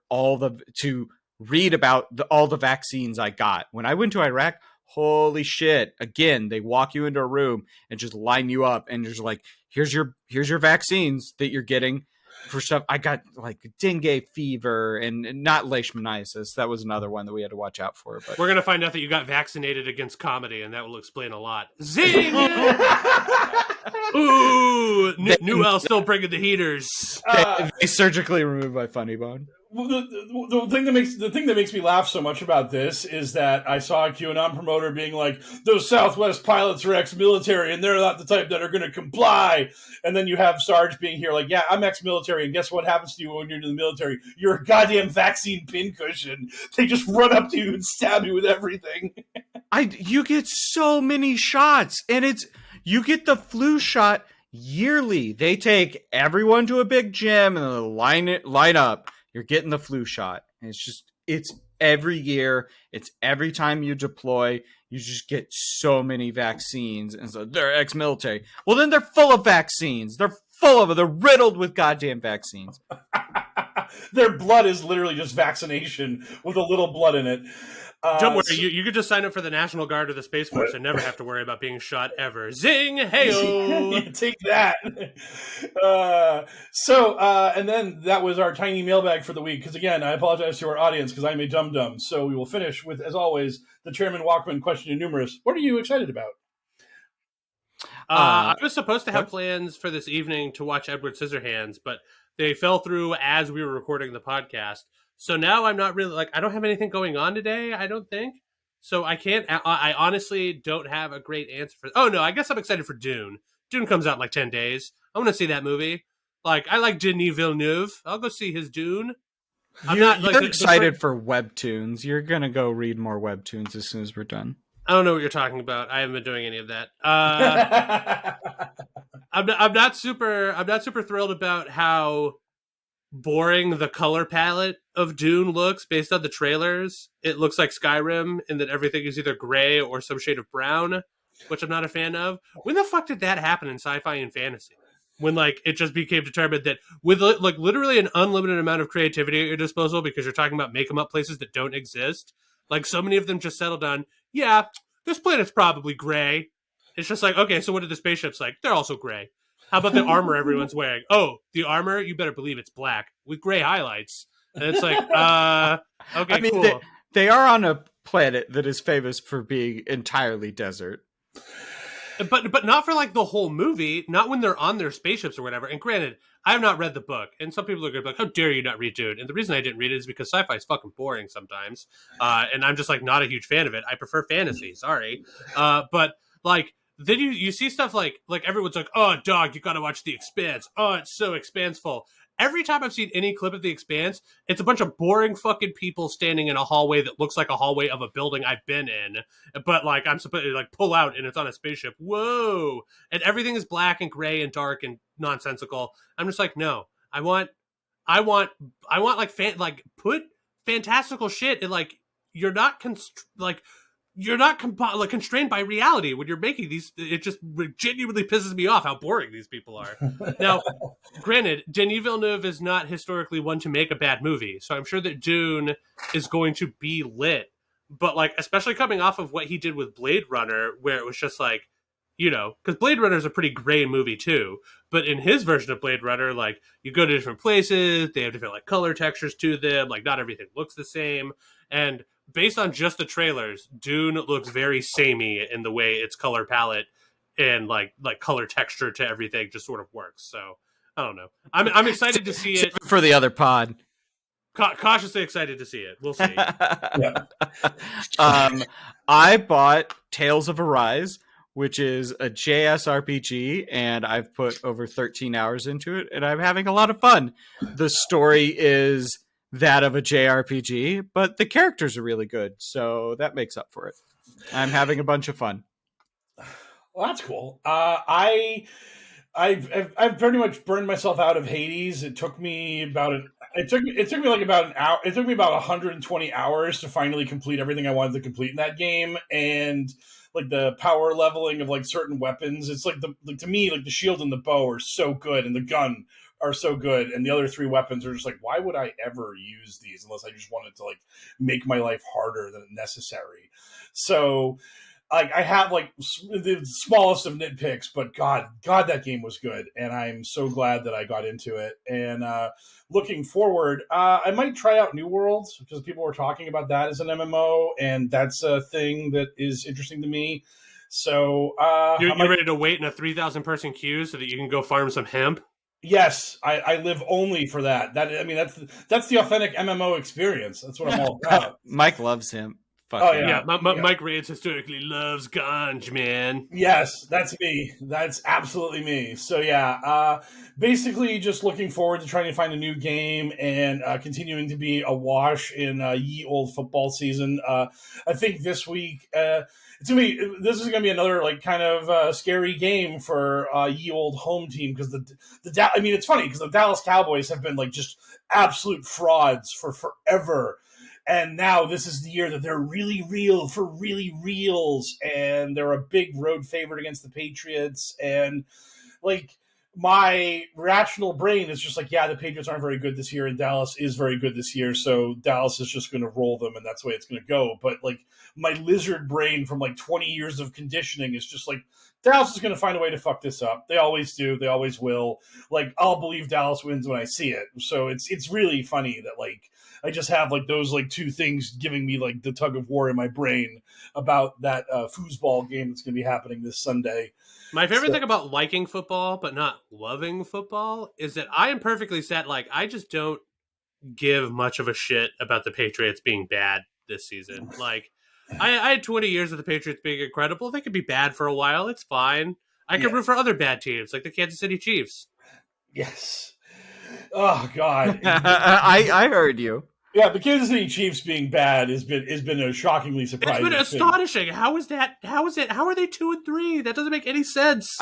to read about all the vaccines I got. When I went to Iraq, holy shit. Again, they walk you into a room and just line you up and just like, here's your vaccines that you're getting for stuff. I got like dengue fever and not leishmaniasis. That was another one that we had to watch out for. But we're going to find out that you got vaccinated against comedy, and that will explain a lot. Zing! Ooh! Newell still bringing the heaters. They surgically removed my funny bone. Well, the thing that makes me laugh so much about this is that I saw a QAnon promoter being like, those Southwest pilots are ex-military and they're not the type that are going to comply. And then you have Sarge being here like, yeah, I'm ex-military, and guess what happens to you when you're in the military? You're a goddamn vaccine pincushion. They just run up to you and stab you with everything. You get so many shots, and you get the flu shot yearly. They take everyone to a big gym and they line up. You're getting the flu shot. And it's every year. It's every time you deploy. You just get so many vaccines. And so they're ex-military. Well, then they're full of vaccines. They're riddled with goddamn vaccines. Their blood is literally just vaccination with a little blood in it. Don't worry, you could just sign up for the National Guard or the Space Force and never have to worry about being shot ever. Zing! Hey-o! Take that. And then that was our tiny mailbag for the week. Because again, I apologize to our audience because I'm a dum-dum. So we will finish with, as always, the Chairman Walkman question and numerous. What are you excited about? I was supposed to have plans for this evening to watch Edward Scissorhands, but they fell through as we were recording the podcast. So now I'm not really, I don't have anything going on today, I don't think. So I honestly don't have a great answer for... Oh, no, I guess I'm excited for Dune. Dune comes out in 10 days. I want to see that movie. I like Denis Villeneuve. I'll go see his Dune. You're excited for webtoons. You're going to go read more webtoons as soon as we're done. I don't know what you're talking about. I haven't been doing any of that. I'm not super thrilled about how boring the color palette of Dune looks based on the trailers. It looks like Skyrim in that everything is either gray or some shade of brown, which I'm not a fan of. When the fuck did that happen in sci-fi and fantasy? When it just became determined that with literally an unlimited amount of creativity at your disposal, because you're talking about make 'em up places that don't exist, so many of them just settled on, yeah, this planet's probably gray. It's just okay, so what are the spaceships like? They're also gray. How about the armor everyone's wearing? Oh, the armor, you better believe it's black with gray highlights. And it's okay, I mean, cool. They are on a planet that is famous for being entirely desert. But not for the whole movie, not when they're on their spaceships or whatever. And granted, I have not read the book, and some people are going to be like, how dare you not read Dune? And the reason I didn't read it is because sci-fi is fucking boring sometimes. And I'm just not a huge fan of it. I prefer fantasy, sorry. But then you see stuff like everyone's like, oh, dog, you gotta watch The Expanse. Oh, it's so expanseful. Every time I've seen any clip of The Expanse, it's a bunch of boring fucking people standing in a hallway that looks like a hallway of a building I've been in. But I'm supposed to pull out and it's on a spaceship. Whoa! And everything is black and gray and dark and nonsensical. I'm just no. I want put fantastical shit in you're not you're not constrained by reality when you're making these. It just genuinely pisses me off how boring these people are. Now, granted, Denis Villeneuve is not historically one to make a bad movie, so I'm sure that Dune is going to be lit. But especially coming off of what he did with Blade Runner, where it was just because Blade Runner is a pretty gray movie too. But in his version of Blade Runner, you go to different places, they have different color textures to them, not everything looks the same, and based on just the trailers, Dune looks very samey in the way its color palette and color texture to everything just sort of works. So I don't know. I'm excited to see it for the other pod. Cautiously excited to see it. We'll see. I bought Tales of Arise, which is a JSRPG, and I've put over 13 hours into it, and I'm having a lot of fun. The story is that of a JRPG, but the characters are really good, so that makes up for it. I'm having a bunch of fun. Well, that's cool. I've pretty much burned myself out of Hades. It took me about it took me like about an hour. It took me about 120 hours to finally complete everything I wanted to complete in that game, and like the power leveling of like certain weapons. It's like to me, like the shield and the bow are so good, and the gun are so good, and the other three weapons are just like, why would I ever use these unless I just wanted to like make my life harder than necessary? So I have like the smallest of nitpicks, but God, that game was good, and I'm so glad that I got into it. And looking forward, I might try out New Worlds because people were talking about that as an MMO, and that's a thing that is interesting to me. So you're ready to wait in a 3,000 person queue so that you can go farm some hemp? Yes, I live only for that. That's the authentic MMO experience. That's what I'm all about. Mike loves him. Mike Raids historically loves ganj, man. Yes, that's me. That's absolutely me. So basically just looking forward to trying to find a new game and continuing to be awash in ye old football season. I think this week this is going to be another like kind of scary game for ye old home team because it's funny because the Dallas Cowboys have been like just absolute frauds for forever. And now this is the year that they're really real for really reals, and they're a big road favorite against the Patriots. And like my rational brain is just like, yeah, the Patriots aren't very good this year, and Dallas is very good this year, so Dallas is just going to roll them, and that's the way it's going to go. But like my lizard brain from like 20 years of conditioning is just like, Dallas is going to find a way to fuck this up. They always do. They always will. Like I'll believe Dallas wins when I see it. So it's really funny that like I just have like those like two things giving me like the tug of war in my brain about that foosball game that's going to be happening this Sunday. My favorite thing about liking football but not loving football is that I am perfectly set. Like I just don't give much of a shit about the Patriots being bad this season. Like I had 20 years of the Patriots being incredible. They could be bad for a while. It's fine. I can root for other bad teams like the Kansas City Chiefs. Yes. Oh God. I heard you. Yeah, the Kansas City Chiefs being bad has been a shockingly surprising. It's been astonishing. How is that? How is it? How are they 2-3? That doesn't make any sense.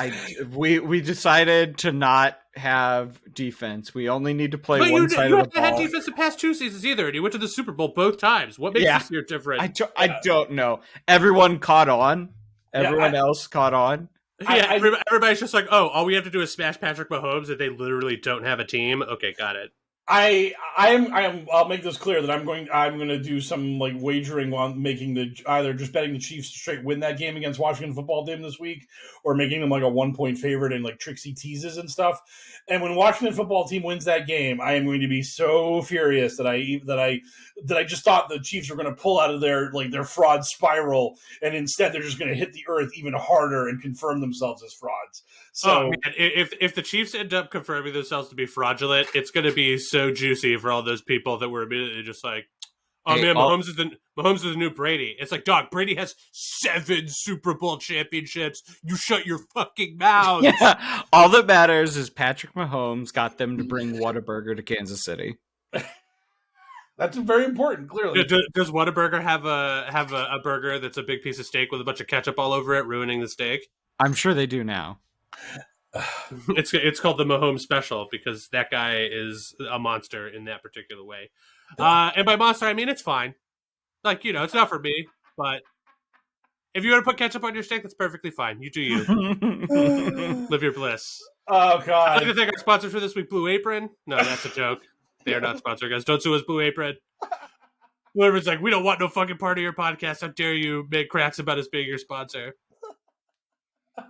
We decided to not have defense. We only need to play one side of the ball. You haven't had defense the past 2 seasons either, and you went to the Super Bowl both times. What makes this year different? I don't know. Everyone caught on. Everyone else caught on. Yeah, everybody's just like, oh, all we have to do is smash Patrick Mahomes, and they literally don't have a team. Okay, got it. I'll make this clear that I'm going to do some like wagering on making either just betting the Chiefs to straight win that game against Washington football team this week, or making them like a 1-point favorite and like tricksy teases and stuff. And when Washington football team wins that game, I am going to be so furious that I just thought the Chiefs were going to pull out of their fraud spiral, and instead they're just going to hit the earth even harder and confirm themselves as frauds. So, man, if the Chiefs end up confirming themselves to be fraudulent, it's going to be so juicy for all those people that were immediately just like, "Oh man, Mahomes is the new Brady." It's like, dog, Brady has 7 Super Bowl championships. You shut your fucking mouth. Yeah. All that matters is Patrick Mahomes got them to bring Whataburger to Kansas City. That's very important. Clearly, does Whataburger have a burger that's a big piece of steak with a bunch of ketchup all over it, ruining the steak? I'm sure they do now. It's called the Mahomes Special because that guy is a monster in that particular way. And by monster, I mean it's fine. Like, it's not for me, but if you want to put ketchup on your steak, that's perfectly fine. You do you. Live your bliss. Oh, God. I'd like to thank our sponsor for this week, Blue Apron. No, that's a joke. They are not sponsoring us. Don't sue us, Blue Apron. Whoever's like, we don't want no fucking part of your podcast. How dare you make cracks about us being your sponsor?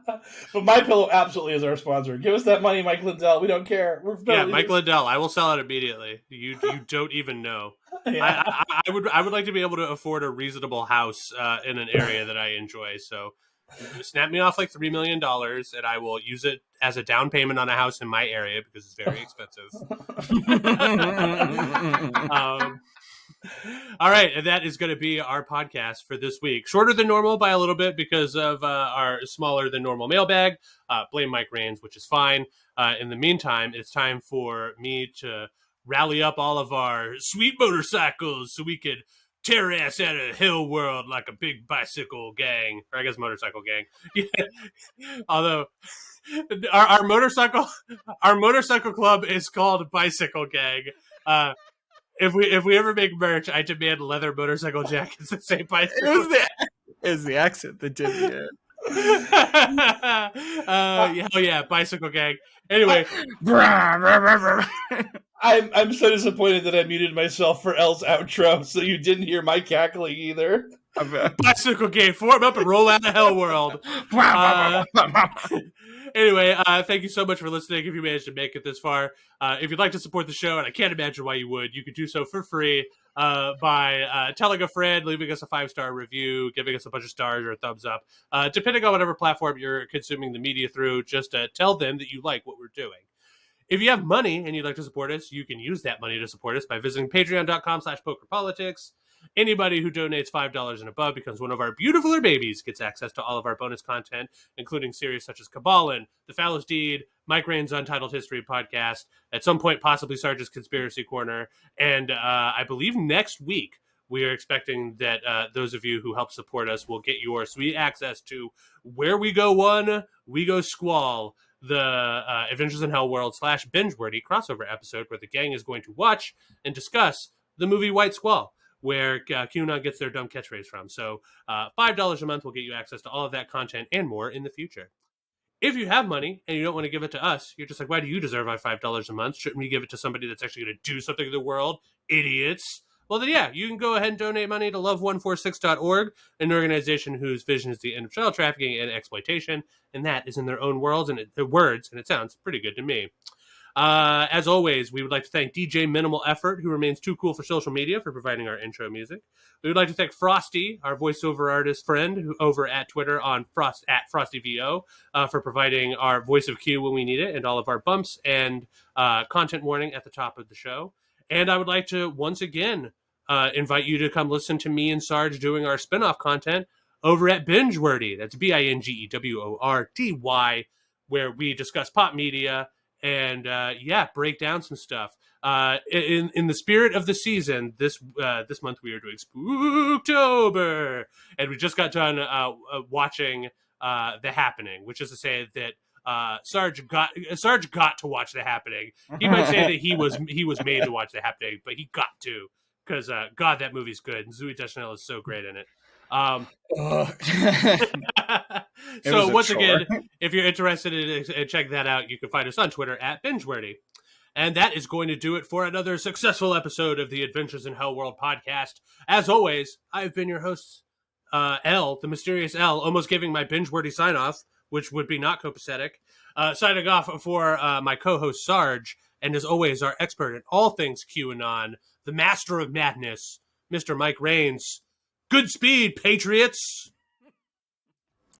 But MyPillow absolutely is our sponsor. Give us that money, Mike Lindell. We don't care. Mike Lindell. I will sell it immediately. You don't even know. Yeah. I would like to be able to afford a reasonable house in an area that I enjoy. So Snap me off like $3 million, and I will use it as a down payment on a house in my area because it's very expensive. All right, and that is going to be our podcast for this week. Shorter than normal by a little bit because of our smaller than normal mailbag. Blame Mike Rains, which is fine. In the meantime, it's time for me to rally up all of our sweet motorcycles so we could tear ass out of HellwQrld like a big bicycle gang, or I guess motorcycle gang. Although our motorcycle club is called Bicycle Gang. If we ever make merch, I demand leather motorcycle jackets that say bicycle. It was the accent that did me in. Yeah, Bicycle Gang. Anyway, I'm so disappointed that I muted myself for L's outro, so you didn't hear my cackling either. Bicycle Gang, form up and roll out of HellwQrld. Anyway, thank you so much for listening. If you managed to make it this far, if you'd like to support the show, and I can't imagine why you would, you could do so for free by telling a friend, leaving us a 5-star review, giving us a bunch of stars or a thumbs up, depending on whatever platform you're consuming the media through. Just tell them that you like what we're doing. If you have money and you'd like to support us, you can use that money to support us by visiting patreon.com/pokerpolitics. Anybody who donates $5 and above becomes one of our beautifuler babies, gets access to all of our bonus content, including series such as Kabbalin, The Foulest Deed, Mike Rain's Untitled History podcast, at some point possibly Sarge's Conspiracy Corner, and I believe next week we are expecting that those of you who help support us will get your sweet access to Where We Go One, We Go Squall, the Adventures in HellwQrld / Binge-worthy crossover episode where the gang is going to watch and discuss the movie White Squall, where QAnon gets their dumb catchphrase from. So $5 a month will get you access to all of that content and more in the future. If you have money and you don't want to give it to us, you're just like, why do you deserve our $5 a month? Shouldn't we give it to somebody that's actually going to do something in the world? Idiots. Well, then, yeah, you can go ahead and donate money to love146.org, an organization whose vision is the end of child trafficking and exploitation, and that is in their own words, and it sounds pretty good to me. As always, we would like to thank DJ Minimal Effort, who remains too cool for social media, for providing our intro music. We would like to thank Frosty, our voiceover artist friend, who over at Twitter on @FrostyVO, for providing our voice of Q when we need it, and all of our bumps and content warning at the top of the show. And I would like to once again invite you to come listen to me and Sarge doing our spinoff content over at Binge-worthy. That's BINGEWORDY, where we discuss pop media and break down some stuff. In the spirit of the season, this month we are doing Spooktober, and we just got done watching The Happening, which is to say that Sarge got to watch The Happening. He might say that he was made to watch The Happening, but he got to, because God, that movie's good, and Zooey Deschanel is so great in it. So once again, if you're interested in checking that out, you can find us on Twitter at Binge-worthy. And that is going to do it for another successful episode of the Adventures in HellwQrld podcast. As always, I've been your host, L, the mysterious L, almost giving my binge-worthy sign-off, which would be not copacetic. Signing off for my co-host Sarge, and as always, our expert in all things QAnon, the master of madness, Mr. Mike Rains. Good speed, Patriots!